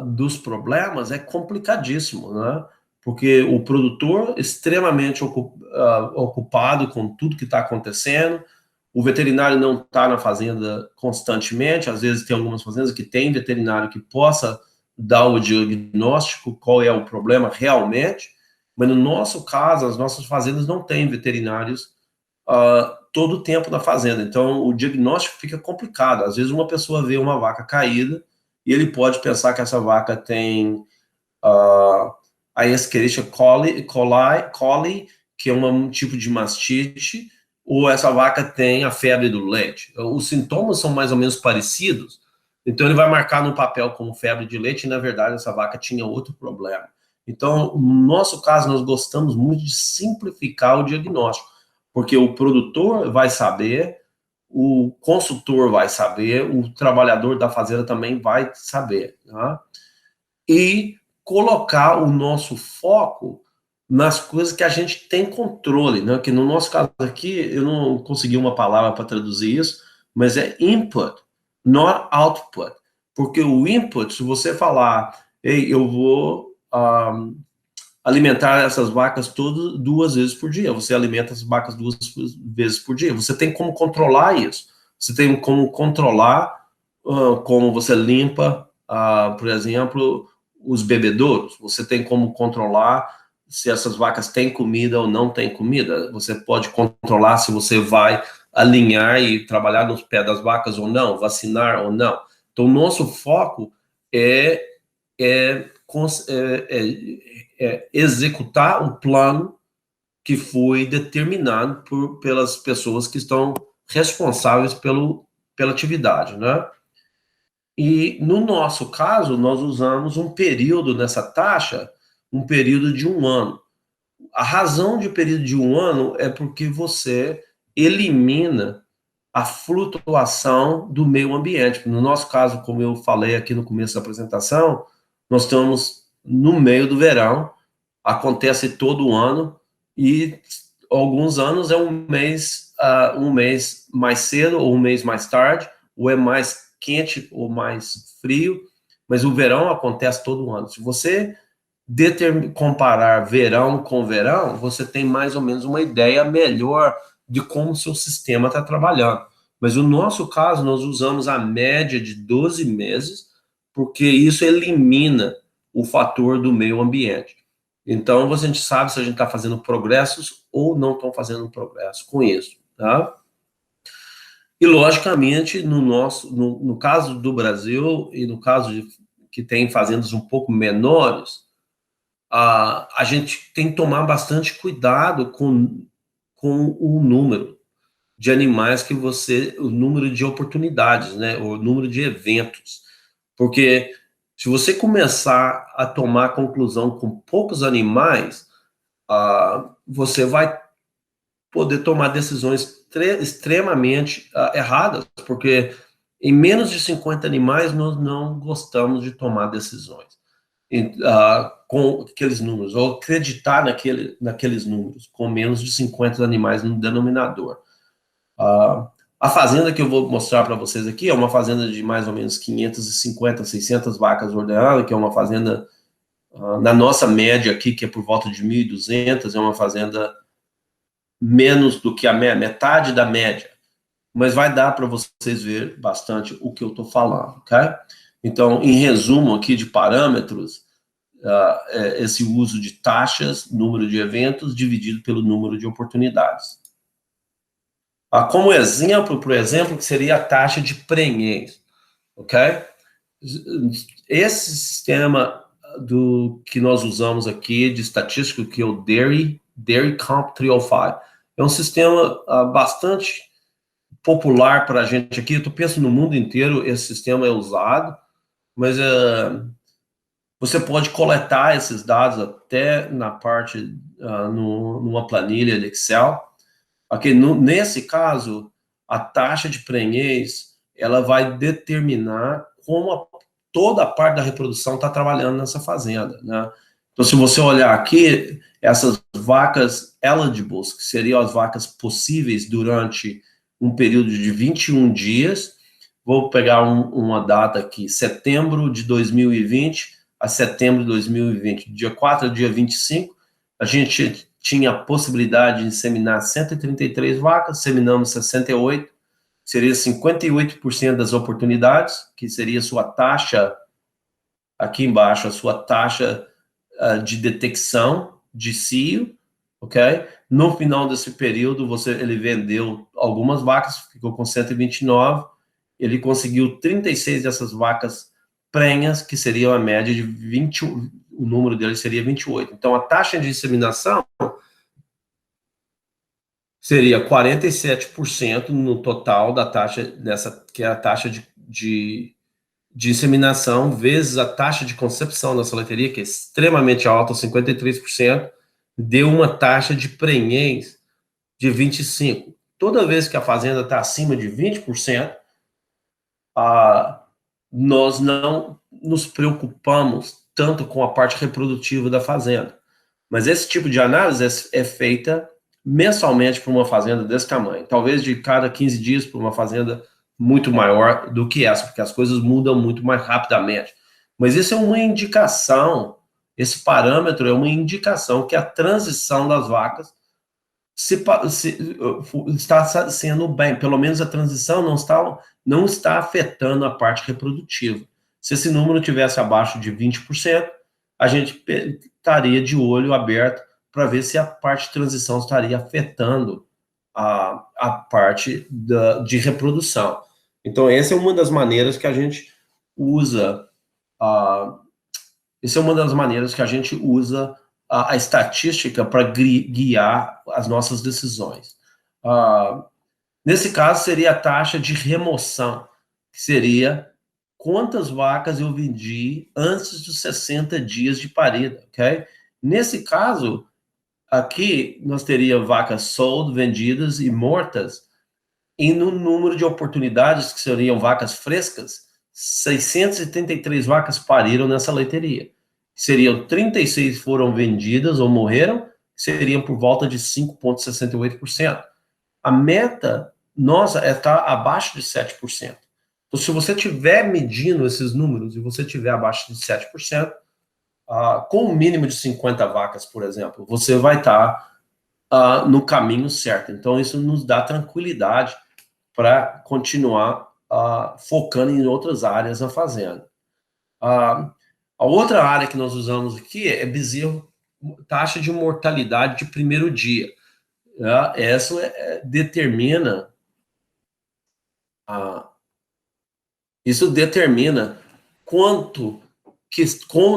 dos problemas é complicadíssimo, né? Porque o produtor extremamente ocupado com tudo que está acontecendo, o veterinário não está na fazenda constantemente, às vezes tem algumas fazendas que tem veterinário que possa dar o diagnóstico, qual é o problema realmente, mas no nosso caso, as nossas fazendas não têm veterinários todo o tempo na fazenda. Então, o diagnóstico fica complicado. Às vezes, uma pessoa vê uma vaca caída e ele pode pensar que essa vaca tem a Escherichia coli, que é um tipo de mastite, ou essa vaca tem a febre do leite. Os sintomas são mais ou menos parecidos, então ele vai marcar no papel como febre de leite e, na verdade, essa vaca tinha outro problema. Então, no nosso caso, nós gostamos muito de simplificar o diagnóstico, porque o produtor vai saber, o consultor vai saber, o trabalhador da fazenda também vai saber, tá? E colocar o nosso foco nas coisas que a gente tem controle, né? Que no nosso caso aqui, eu não consegui uma palavra para traduzir isso, mas é input, not output. Porque o input, se você falar, ei, eu vou alimentar essas vacas todas 2 vezes por dia, você alimenta as vacas 2 vezes por dia, você tem como controlar isso, você tem como controlar como você limpa, por exemplo, os bebedouros, você tem como controlar se essas vacas têm comida ou não têm comida, você pode controlar se você vai alinhar e trabalhar nos pés das vacas ou não, vacinar ou não. Então, o nosso foco é executar o plano que foi determinado pelas pessoas que estão responsáveis pela atividade, né? E, no nosso caso, nós usamos um período nessa taxa, um período de 1 ano. A razão de período de 1 ano é porque você elimina a flutuação do meio ambiente. No nosso caso, como eu falei aqui no começo da apresentação, nós estamos no meio do verão, acontece todo ano, e alguns anos é um mês mais cedo ou um mês mais tarde, ou é mais quente ou mais frio, mas o verão acontece todo ano. Se você comparar verão com verão, você tem mais ou menos uma ideia melhor de como o seu sistema está trabalhando. Mas no nosso caso, nós usamos a média de 12 meses, porque isso elimina o fator do meio ambiente. Então, a gente sabe se a gente está fazendo progressos ou não estão fazendo progresso com isso, tá? E, logicamente, no caso do Brasil e no caso que tem fazendas um pouco menores, a gente tem que tomar bastante cuidado com o número de animais o número de oportunidades, né, o número de eventos, porque se você começar a tomar conclusão com poucos animais, você vai poder tomar decisões extremamente erradas, porque em menos de 50 animais nós não gostamos de tomar decisões com aqueles números, ou acreditar naqueles números, com menos de 50 animais no denominador. A fazenda que eu vou mostrar para vocês aqui é uma fazenda de mais ou menos 550, 600 vacas ordenadas, que é uma fazenda, na nossa média aqui, que é por volta de 1.200, é uma fazenda menos do que a metade da média, mas vai dar para vocês ver bastante o que eu estou falando, ok? Então, em resumo aqui de parâmetros, esse uso de taxas, número de eventos, dividido pelo número de oportunidades. Como exemplo, por exemplo, que seria a taxa de prenhez, ok? Esse sistema que nós usamos aqui de estatística, que é o Dairy Comp 305, é um sistema bastante popular para a gente aqui. Eu penso no mundo inteiro esse sistema é usado, mas você pode coletar esses dados até na parte, numa planilha de Excel. Okay, nesse caso, a taxa de prenhez, ela vai determinar como toda a parte da reprodução está trabalhando nessa fazenda, né? Então, se você olhar aqui, essas vacas eligibles, que seriam as vacas possíveis durante um período de 21 dias, vou pegar uma data aqui, setembro de 2020 a setembro de 2020, dia 4 a dia 25, a gente tinha a possibilidade de inseminar 133 vacas, seminamos 68, seria 58% das oportunidades, que seria a sua taxa, aqui embaixo, a sua taxa de detecção de cio, ok? No final desse período, ele vendeu algumas vacas, ficou com 129, ele conseguiu 36 dessas vacas prenhas, que seria a média de 20, o número deles seria 28. Então, a taxa de inseminação seria 47% no total da taxa, que é a taxa de inseminação, vezes a taxa de concepção nessa leiteria, que é extremamente alta, 53%, deu uma taxa de prenhez de 25%. Toda vez que a fazenda está acima de 20%, nós não nos preocupamos tanto com a parte reprodutiva da fazenda. Mas esse tipo de análise é feita mensalmente para uma fazenda desse tamanho. Talvez de cada 15 dias para uma fazenda muito maior do que essa, porque as coisas mudam muito mais rapidamente. Mas isso é uma indicação, esse parâmetro é uma indicação que a transição das vacas está sendo bem, pelo menos a transição não está afetando a parte reprodutiva. Se esse número tivesse abaixo de 20%, a gente estaria de olho aberto para ver se a parte de transição estaria afetando a parte de reprodução. Então, essa é uma das maneiras que a gente usa, a estatística para guiar as nossas decisões. Nesse caso, seria a taxa de remoção, que seria quantas vacas eu vendi antes dos 60 dias de parida, ok? Nesse caso, aqui, nós teríamos vacas sold, vendidas e mortas, e no número de oportunidades, que seriam vacas frescas, 633 vacas pariram nessa leiteria. Seriam 36 foram vendidas ou morreram, seriam por volta de 5,68%. A meta nossa é estar abaixo de 7%. Então, se você estiver medindo esses números e você estiver abaixo de 7%, com um mínimo de 50 vacas, por exemplo, você vai estar no caminho certo. Então, isso nos dá tranquilidade para continuar focando em outras áreas da fazenda. A outra área que nós usamos aqui é bezerro, taxa de mortalidade de primeiro dia. Essa determina isso determina como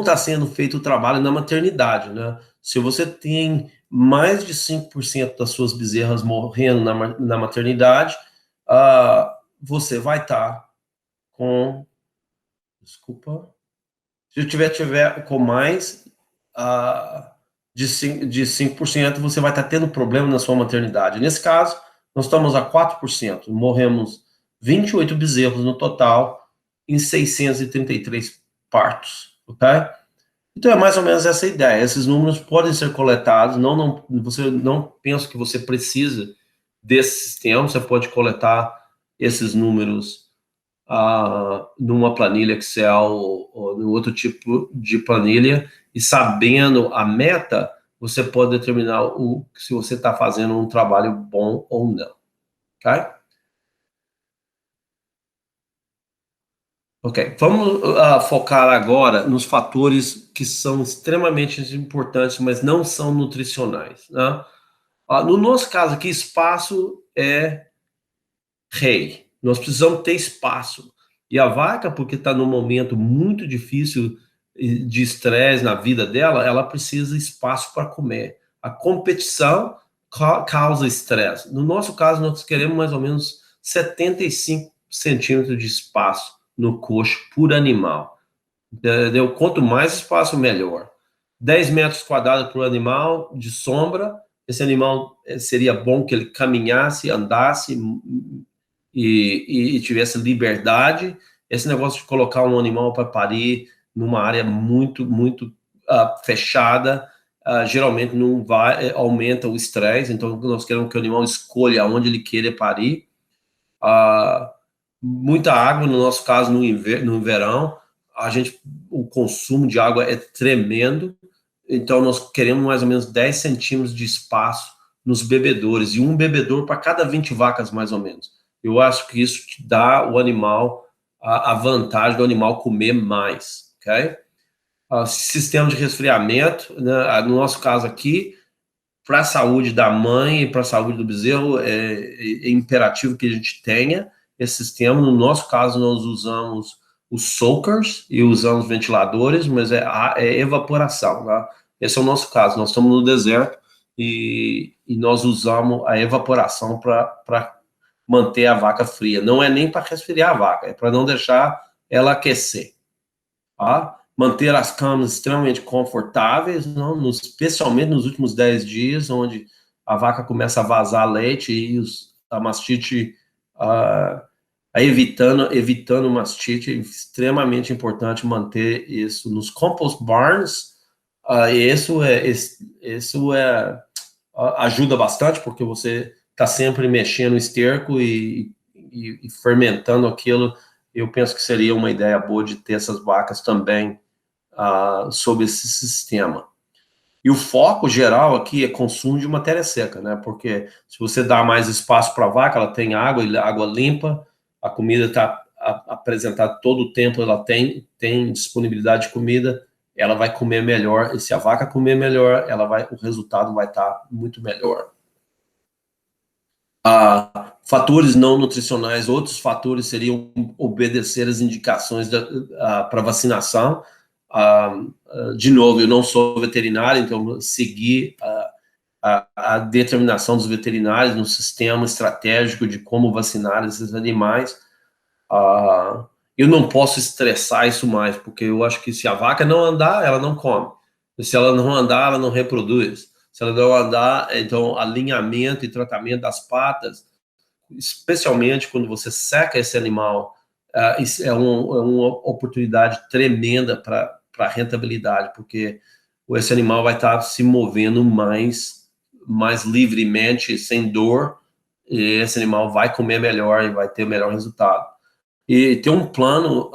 está sendo feito o trabalho na maternidade, né? Se você tem mais de 5% das suas bezerras morrendo na maternidade, você vai estar com... Desculpa. Se tiver com mais de 5%, você vai estar tendo problema na sua maternidade. Nesse caso, nós estamos a 4%. Morremos 28 bezerros no total, em 633 partos, ok? Então é mais ou menos essa ideia. Esses números podem ser coletados, você não pensa que você precisa desse sistema, você pode coletar esses números numa planilha Excel ou em outro tipo de planilha, e sabendo a meta, você pode determinar se você está fazendo um trabalho bom ou não, ok? Ok, vamos focar agora nos fatores que são extremamente importantes, mas não são nutricionais, né? No nosso caso aqui, espaço é rei. Nós precisamos ter espaço. E a vaca, porque está num momento muito difícil de estresse na vida dela, ela precisa de espaço para comer. A competição causa estresse. No nosso caso, nós queremos mais ou menos 75 centímetros de espaço no coxo por animal. Entendeu? Quanto mais espaço, melhor. 10 metros quadrados por animal de sombra. Esse animal seria bom que ele caminhasse, andasse e tivesse liberdade. Esse negócio de colocar um animal para parir numa área muito, muito fechada, geralmente não vai, aumenta o estresse. Então, nós queremos que o animal escolha onde ele queira parir. Muita água, no nosso caso, no verão, o consumo de água é tremendo, então nós queremos mais ou menos 10 centímetros de espaço nos bebedouros, e um bebedouro para cada 20 vacas, mais ou menos. Eu acho que isso te dá o animal, a vantagem do animal comer mais, ok? Sistema de resfriamento, né? No nosso caso aqui, para a saúde da mãe e para a saúde do bezerro, é imperativo que a gente tenha esse sistema. No nosso caso, nós usamos os soakers e usamos ventiladores, mas é evaporação, tá? Esse é o nosso caso. Nós estamos no deserto e nós usamos a evaporação para manter a vaca fria. Não é nem para resfriar a vaca, é para não deixar ela aquecer, tá? Manter as camas extremamente confortáveis, não? Especialmente nos últimos 10 dias, onde a vaca começa a vazar leite e a mastite, evitando mastite. É extremamente importante manter isso nos compost barns. Isso ajuda bastante, porque você está sempre mexendo o esterco e fermentando aquilo. Eu penso que seria uma ideia boa de ter essas vacas também sob esse sistema. E o foco geral aqui é consumo de matéria seca, né? Porque se você dá mais espaço para a vaca, ela tem água, água limpa, a comida está apresentada todo o tempo, ela tem disponibilidade de comida, ela vai comer melhor, e se a vaca comer melhor, o resultado vai estar muito melhor. Fatores não nutricionais, outros fatores seriam obedecer as indicações para vacinação. De novo, eu não sou veterinário, então seguir a determinação dos veterinários no sistema estratégico de como vacinar esses animais. Eu não posso estressar isso mais, porque eu acho que se a vaca não andar, ela não come. Se ela não andar, ela não reproduz. Se ela não andar, então alinhamento e tratamento das patas, especialmente quando você seca esse animal, isso é uma oportunidade tremenda para rentabilidade, porque esse animal vai estar se movendo mais livremente, sem dor, e esse animal vai comer melhor e vai ter melhor resultado. E ter um plano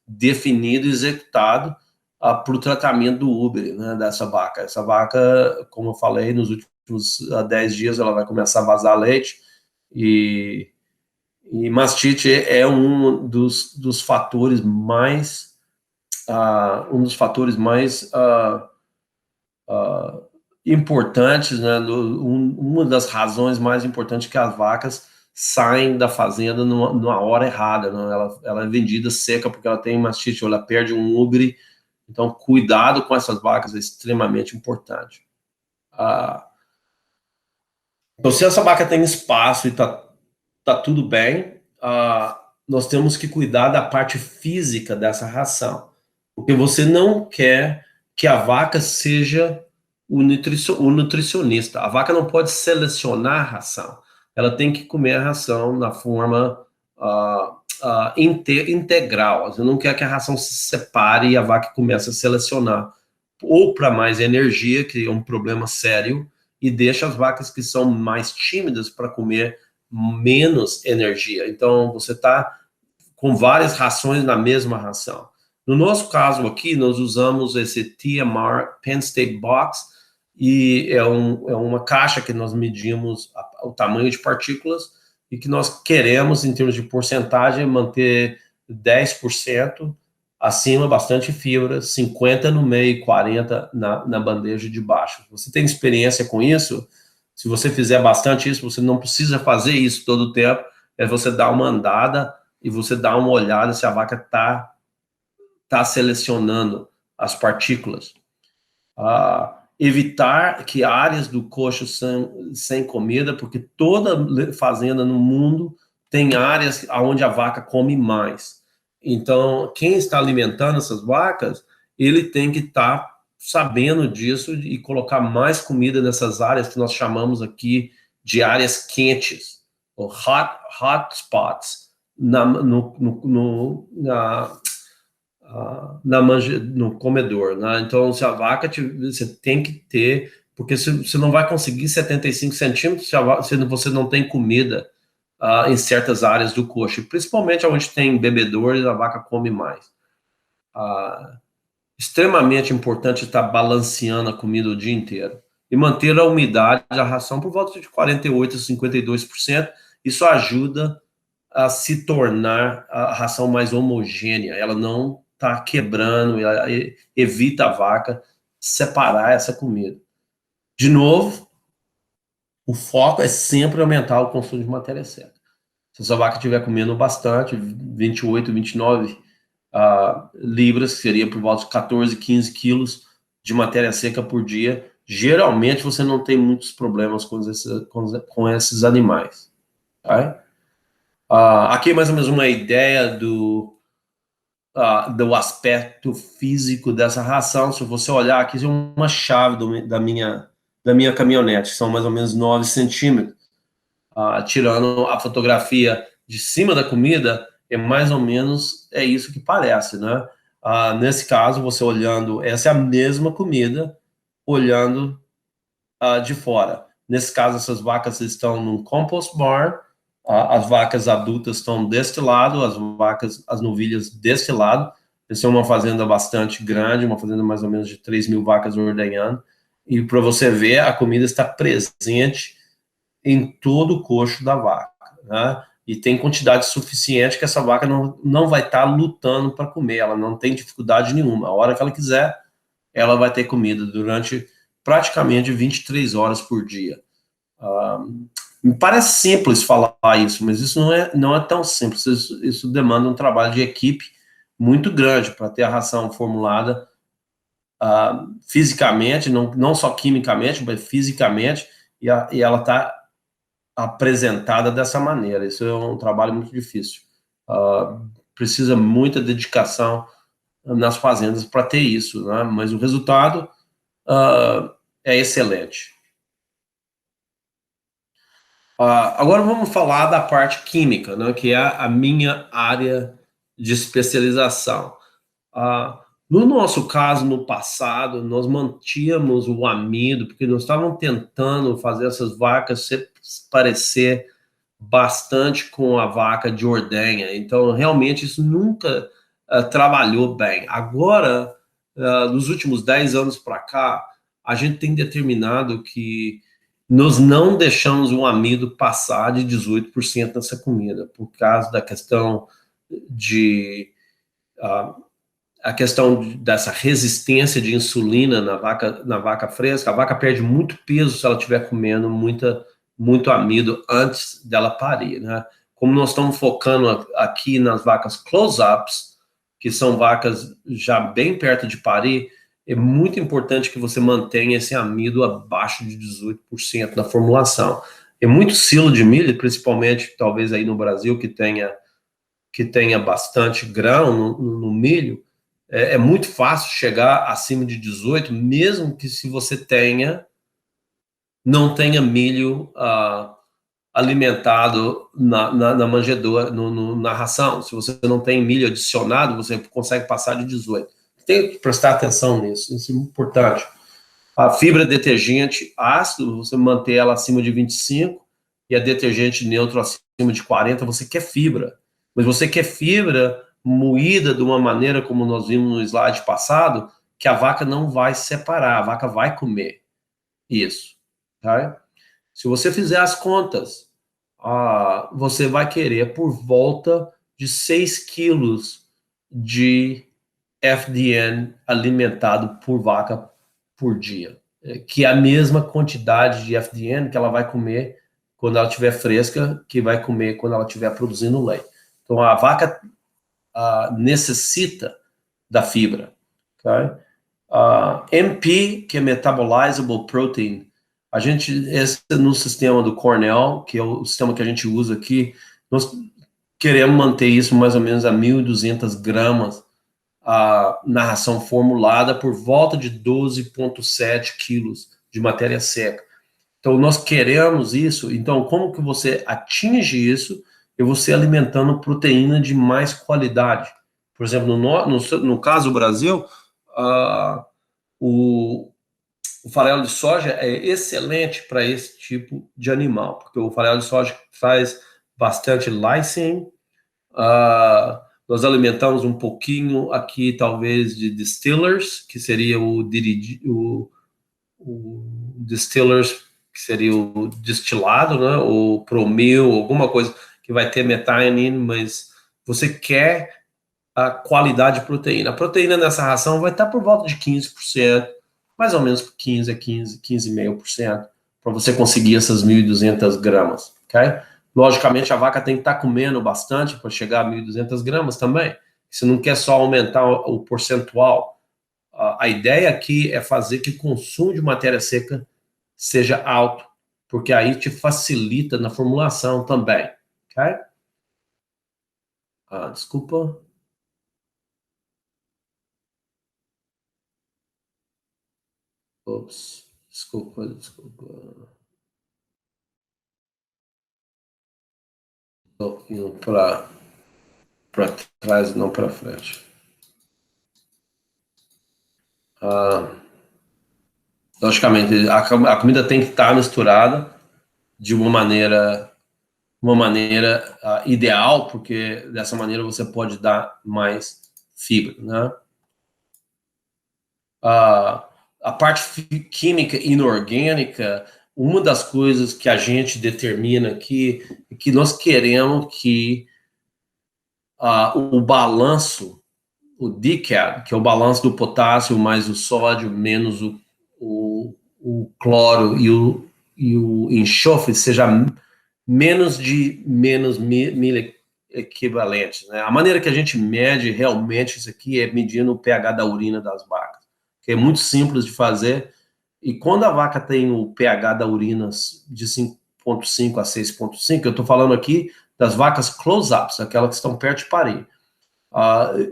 definido e executado para o tratamento do úbere, né, dessa vaca. Essa vaca, como eu falei, nos últimos 10 dias ela vai começar a vazar leite, e mastite é um dos fatores mais importantes, né, uma das razões mais importantes que as vacas saem da fazenda numa hora errada, né? Ela é vendida seca porque ela tem mastite, ou ela perde um úbere. Então, cuidado com essas vacas é extremamente importante. Então, se essa vaca tem espaço e tá tudo bem, nós temos que cuidar da parte física dessa ração, porque você não quer que a vaca seja o nutricionista. A vaca não pode selecionar a ração, ela tem que comer a ração na forma integral. Você não quer que a ração se separe e a vaca comece a selecionar, ou para mais energia, que é um problema sério, e deixa as vacas que são mais tímidas para comer menos energia. Então, você está com várias rações na mesma ração. No nosso caso aqui, nós usamos esse TMR, Penn State Box, e é uma caixa que nós medimos o tamanho de partículas e que nós queremos, em termos de porcentagem, manter 10% acima, bastante fibra, 50% no meio e 40% na bandeja de baixo. Você tem experiência com isso? Se você fizer bastante isso, você não precisa fazer isso todo o tempo, é você dar uma andada e você dar uma olhada se a vaca tá selecionando as partículas. Evitar que áreas do coxo sem comida, porque toda fazenda no mundo tem áreas onde a vaca come mais. Então, quem está alimentando essas vacas, ele tem que estar sabendo disso e colocar mais comida nessas áreas que nós chamamos aqui de áreas quentes, ou hot spots, no comedor, né? Então, se a vaca, você tem que ter, porque você não vai conseguir 75 centímetros se você não tem comida em certas áreas do coxo, principalmente onde tem bebedouros, a vaca come mais. Extremamente importante estar balanceando a comida o dia inteiro e manter a umidade da ração por volta de 48% a 52%. Isso ajuda a se tornar a ração mais homogênea, ela não está quebrando, ela evita a vaca separar essa comida. De novo, o foco é sempre aumentar o consumo de matéria seca. Se a sua vaca estiver comendo bastante, 28, 29 libras, que seria por volta de 14, 15 quilos de matéria seca por dia, geralmente você não tem muitos problemas com esses animais. Tá? Aqui é mais ou menos uma ideia do aspecto físico dessa ração. Se você olhar aqui, é uma chave da minha caminhonete, são mais ou menos 9 centímetros. Tirando a fotografia de cima da comida, é mais ou menos isso que parece, né? Nesse caso, você olhando, essa é a mesma comida, olhando de fora. Nesse caso, essas vacas estão num compost barn, as vacas adultas estão deste lado, as novilhas deste lado. Essa é uma fazenda bastante grande, uma fazenda mais ou menos de 3.000 vacas ordenhando. E para você ver, a comida está presente em todo o coxo da vaca, né? E tem quantidade suficiente que essa vaca não vai estar lutando para comer, ela não tem dificuldade nenhuma. A hora que ela quiser, ela vai ter comida durante praticamente 23 horas por dia. Me parece simples falar isso, mas isso não é tão simples. Isso demanda um trabalho de equipe muito grande para ter a ração formulada fisicamente, não só quimicamente, mas fisicamente, e ela está apresentada dessa maneira. Isso é um trabalho muito difícil. Precisa muita dedicação nas fazendas para ter isso, né? Mas o resultado é excelente. Agora vamos falar da parte química, né, que é a minha área de especialização. No nosso caso, no passado, nós mantínhamos o amido, porque nós estávamos tentando fazer essas vacas se parecer bastante com a vaca de ordenha. Então, realmente, isso nunca trabalhou bem. Agora, nos últimos 10 anos para cá, a gente tem determinado que nós não deixamos o amido passar de 18% nessa comida, por causa da questão a questão dessa resistência de insulina na vaca fresca. A vaca perde muito peso se ela estiver comendo muito amido antes dela parir, né? Como nós estamos focando aqui nas vacas close-ups, que são vacas já bem perto de parir, é muito importante que você mantenha esse amido abaixo de 18% na formulação. É muito silo de milho, principalmente talvez aí no Brasil, que tenha bastante grão no milho, é muito fácil chegar acima de 18, mesmo que se você não tenha milho alimentado na manjedoura, na ração. Se você não tem milho adicionado, você consegue passar de 18. Tem que prestar atenção nisso, isso é importante. A fibra detergente ácido, você manter ela acima de 25, e a detergente neutro acima de 40, você quer fibra. Mas você quer fibra moída de uma maneira como nós vimos no slide passado, que a vaca não vai separar, a vaca vai comer isso. Tá? Se você fizer as contas, você vai querer por volta de 6 quilos de FDN alimentado por vaca por dia, que é a mesma quantidade de FDN que ela vai comer quando ela estiver fresca, que vai comer quando ela estiver produzindo leite. Então, a vaca necessita da fibra. Okay? MP, que é Metabolizable Protein, esse no sistema do Cornell, que é o sistema que a gente usa aqui, nós queremos manter isso mais ou menos a 1.200 gramas na ração formulada por volta de 12,7 quilos de matéria seca. Então, nós queremos isso. Então, como que você atinge isso? É você alimentando proteína de mais qualidade. Por exemplo, no caso do Brasil, o farelo de soja é excelente para esse tipo de animal, porque o farelo de soja faz bastante lysine. Nós alimentamos um pouquinho aqui, talvez, de distillers, que seria o distillers, que seria o destilado, né? O promil, alguma coisa que vai ter methionine, mas você quer a qualidade de proteína. A proteína nessa ração vai estar por volta de 15%, mais ou menos 15 a 15,5%, para você conseguir essas 1.200 gramas, ok? Logicamente, a vaca tem que estar comendo bastante para chegar a 1.200 gramas também. Você não quer só aumentar o percentual. A ideia aqui é fazer que o consumo de matéria seca seja alto, porque aí te facilita na formulação também, ok? Desculpa. Ops, desculpa. Estou indo para trás, não para frente. Logicamente, a comida tem que estar misturada de uma maneira ideal, porque dessa maneira você pode dar mais fibra, né? A parte química inorgânica, uma das coisas que a gente determina aqui é que nós queremos que o balanço, o DCAD, que é o balanço do potássio mais o sódio menos o cloro e o enxofre, seja menos mil equivalentes, né? A maneira que a gente mede realmente isso aqui é medindo o pH da urina das vacas, que é muito simples de fazer. E quando a vaca tem o pH da urina de 5,5 a 6,5, eu estou falando aqui das vacas close-ups, aquelas que estão perto de parir,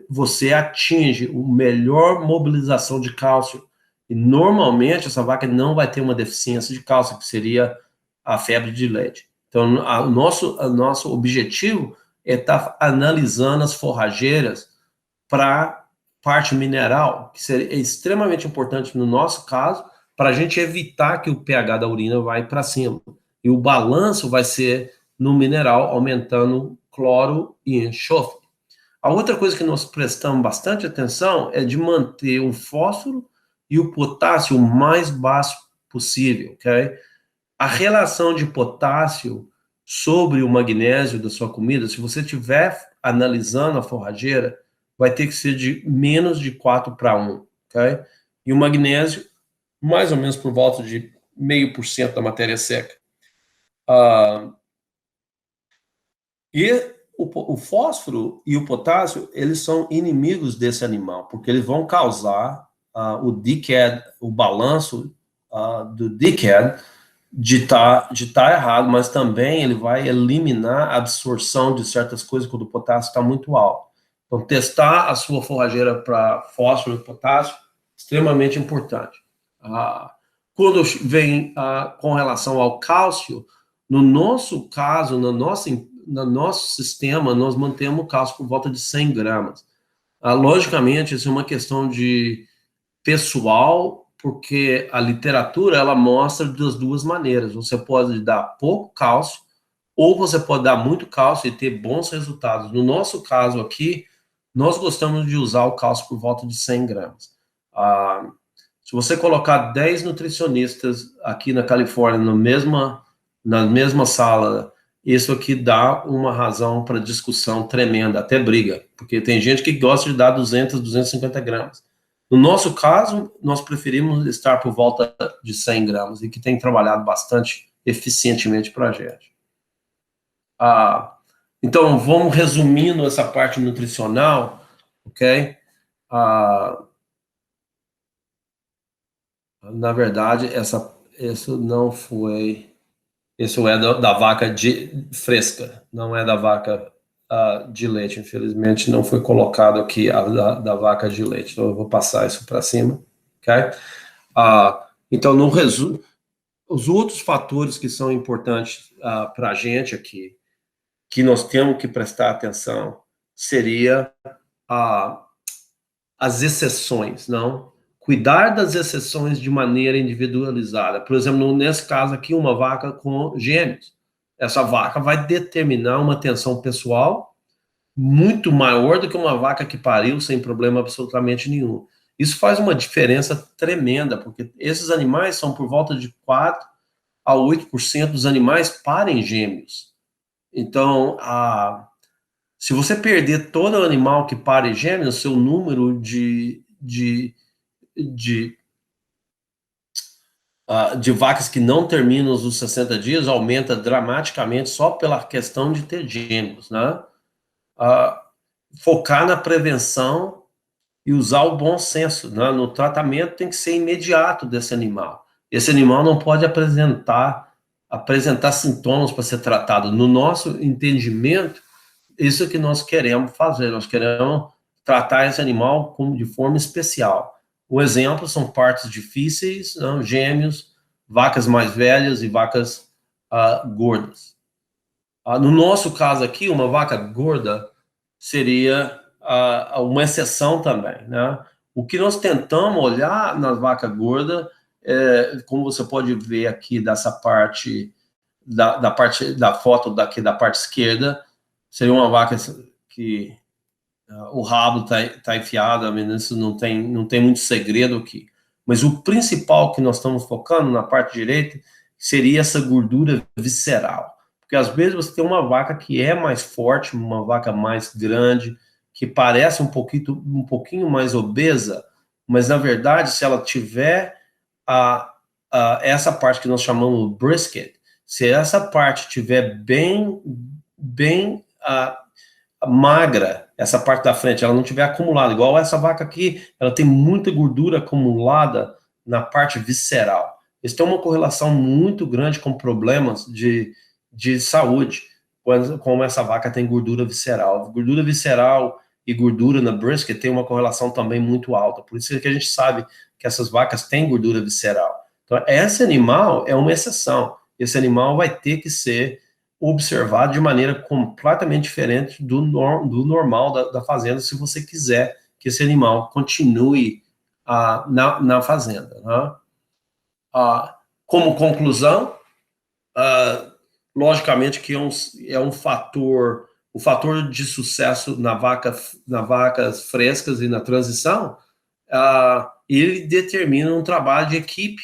você atinge a melhor mobilização de cálcio. E normalmente essa vaca não vai ter uma deficiência de cálcio, que seria a febre de leite. Então, o nosso objetivo é estar analisando as forrageiras para parte mineral, que seria extremamente importante no nosso caso, para a gente evitar que o pH da urina vai para cima. E o balanço vai ser no mineral, aumentando cloro e enxofre. A outra coisa que nós prestamos bastante atenção é de manter o fósforo e o potássio o mais baixo possível, ok? A relação de potássio sobre o magnésio da sua comida, se você estiver analisando a forrageira, vai ter que ser de menos de 4:1, ok? E o magnésio, mais ou menos por volta de 0,5% da matéria seca. E o fósforo e o potássio, eles são inimigos desse animal, porque eles vão causar o DCAD, o balanço do DCAD, de tá errado, mas também ele vai eliminar a absorção de certas coisas quando o potássio está muito alto. Então, testar a sua forrageira para fósforo e potássio, extremamente importante. Quando vem com relação ao cálcio, no nosso caso, no nosso sistema, nós mantemos o cálcio por volta de 100 gramas. Logicamente, isso é uma questão de pessoal, porque a literatura ela mostra das duas maneiras. Você pode dar pouco cálcio, ou você pode dar muito cálcio e ter bons resultados. No nosso caso aqui, nós gostamos de usar o cálcio por volta de 100 gramas. Se você colocar 10 nutricionistas aqui na Califórnia na mesma sala, isso aqui dá uma razão para discussão tremenda, até briga, porque tem gente que gosta de dar 200, 250 gramas. No nosso caso, nós preferimos estar por volta de 100 gramas e que tem trabalhado bastante eficientemente para a gente. Então, vamos resumindo essa parte nutricional, ok? Na verdade, isso não foi... Isso é da vaca fresca, não é da vaca de leite. Infelizmente, não foi colocado aqui da vaca de leite. Então, eu vou passar isso para cima, ok? Então, no resumo, os outros fatores que são importantes para a gente aqui, que nós temos que prestar atenção, seria as exceções, não? Cuidar das exceções de maneira individualizada. Por exemplo, nesse caso aqui, uma vaca com gêmeos. Essa vaca vai determinar uma atenção pessoal muito maior do que uma vaca que pariu sem problema absolutamente nenhum. Isso faz uma diferença tremenda, porque esses animais são por volta de 4 a 8% dos animais parem gêmeos. Então, se você perder todo animal que pare gêmeos, seu número de de vacas que não terminam os 60 dias aumenta dramaticamente só pela questão de ter gêmeos, né? Focar na prevenção e usar o bom senso, né? No tratamento tem que ser imediato desse animal. Esse animal não pode apresentar sintomas para ser tratado. No nosso entendimento, isso é que nós queremos fazer. Nós queremos tratar esse animal de forma especial. O exemplo são partos difíceis, né? Gêmeos, vacas mais velhas e vacas gordas. No nosso caso aqui, uma vaca gorda seria uma exceção também, né? O que nós tentamos olhar nas vacas gordas, como você pode ver aqui dessa parte, da foto daqui da parte esquerda, seria uma vaca que o rabo tá enfiado, isso não tem muito segredo aqui. Mas o principal que nós estamos focando na parte direita seria essa gordura visceral. Porque às vezes você tem uma vaca que é mais forte, uma vaca mais grande, que parece um pouquinho mais obesa, mas na verdade, se ela tiver essa parte que nós chamamos brisket, se essa parte tiver bem magra, essa parte da frente, ela não tiver acumulada, igual essa vaca aqui, ela tem muita gordura acumulada na parte visceral. Isso tem uma correlação muito grande com problemas de saúde, como essa vaca tem gordura visceral. Gordura visceral e gordura na brisket tem uma correlação também muito alta, por isso que a gente sabe que essas vacas têm gordura visceral. Então, esse animal é uma exceção. Esse animal vai ter que ser observado de maneira completamente diferente do normal da fazenda, se você quiser que esse animal continue na fazenda. Né? Como conclusão, logicamente que é um fator, o fator de sucesso nas vacas frescas e na transição, ele determina um trabalho de equipe,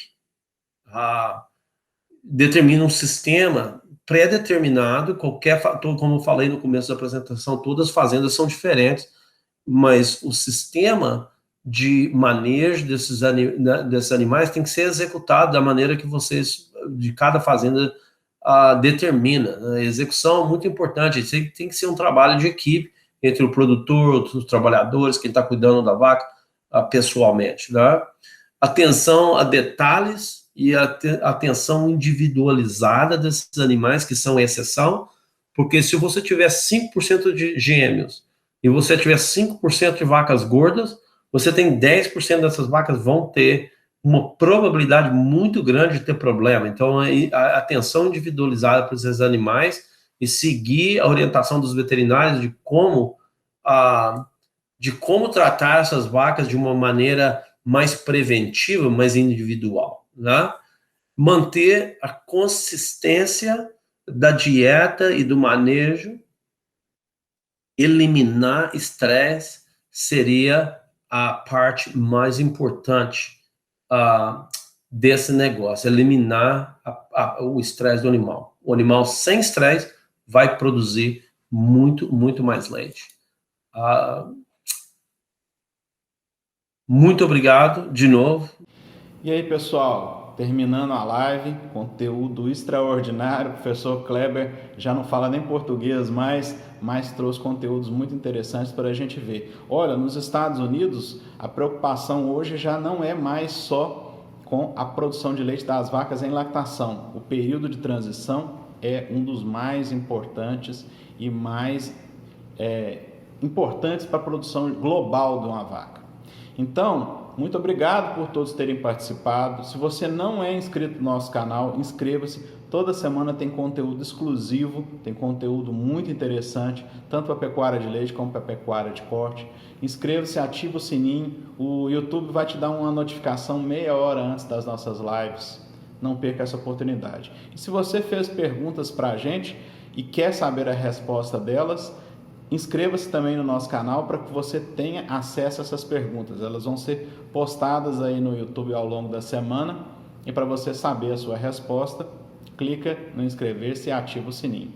determina um sistema pré-determinado, qualquer fator, como eu falei no começo da apresentação, todas as fazendas são diferentes, mas o sistema de manejo desses animais tem que ser executado da maneira que vocês, de cada fazenda, determina. A execução é muito importante, tem que ser um trabalho de equipe entre o produtor, os trabalhadores, quem está cuidando da vaca pessoalmente. Né? Atenção a detalhes e a atenção individualizada desses animais, que são exceção, porque se você tiver 5% de gêmeos e você tiver 5% de vacas gordas, você tem 10% dessas vacas vão ter uma probabilidade muito grande de ter problema. Então, a atenção individualizada para esses animais e seguir a orientação dos veterinários de como tratar essas vacas de uma maneira mais preventiva, mais individual. Né? Manter a consistência da dieta e do manejo, eliminar estresse seria a parte mais importante desse negócio, eliminar o estresse do animal. O animal sem estresse vai produzir muito, muito mais leite. Muito obrigado de novo. E aí, pessoal, terminando a live, conteúdo extraordinário. O professor Kleber já não fala nem português mais, mas trouxe conteúdos muito interessantes para a gente ver. Olha, nos Estados Unidos, a preocupação hoje já não é mais só com a produção de leite das vacas em lactação. O período de transição é um dos mais importantes e mais importantes para a produção global de uma vaca. Então, muito obrigado por todos terem participado. Se você não é inscrito no nosso canal, inscreva-se. Toda semana tem conteúdo exclusivo, tem conteúdo muito interessante, tanto para pecuária de leite como para pecuária de corte. Inscreva-se, ativa o sininho. O YouTube vai te dar uma notificação meia hora antes das nossas lives. Não perca essa oportunidade. E se você fez perguntas para a gente e quer saber a resposta delas, inscreva-se também no nosso canal para que você tenha acesso a essas perguntas. Elas vão ser postadas aí no YouTube ao longo da semana. E para você saber a sua resposta, clica no inscrever-se e ativa o sininho.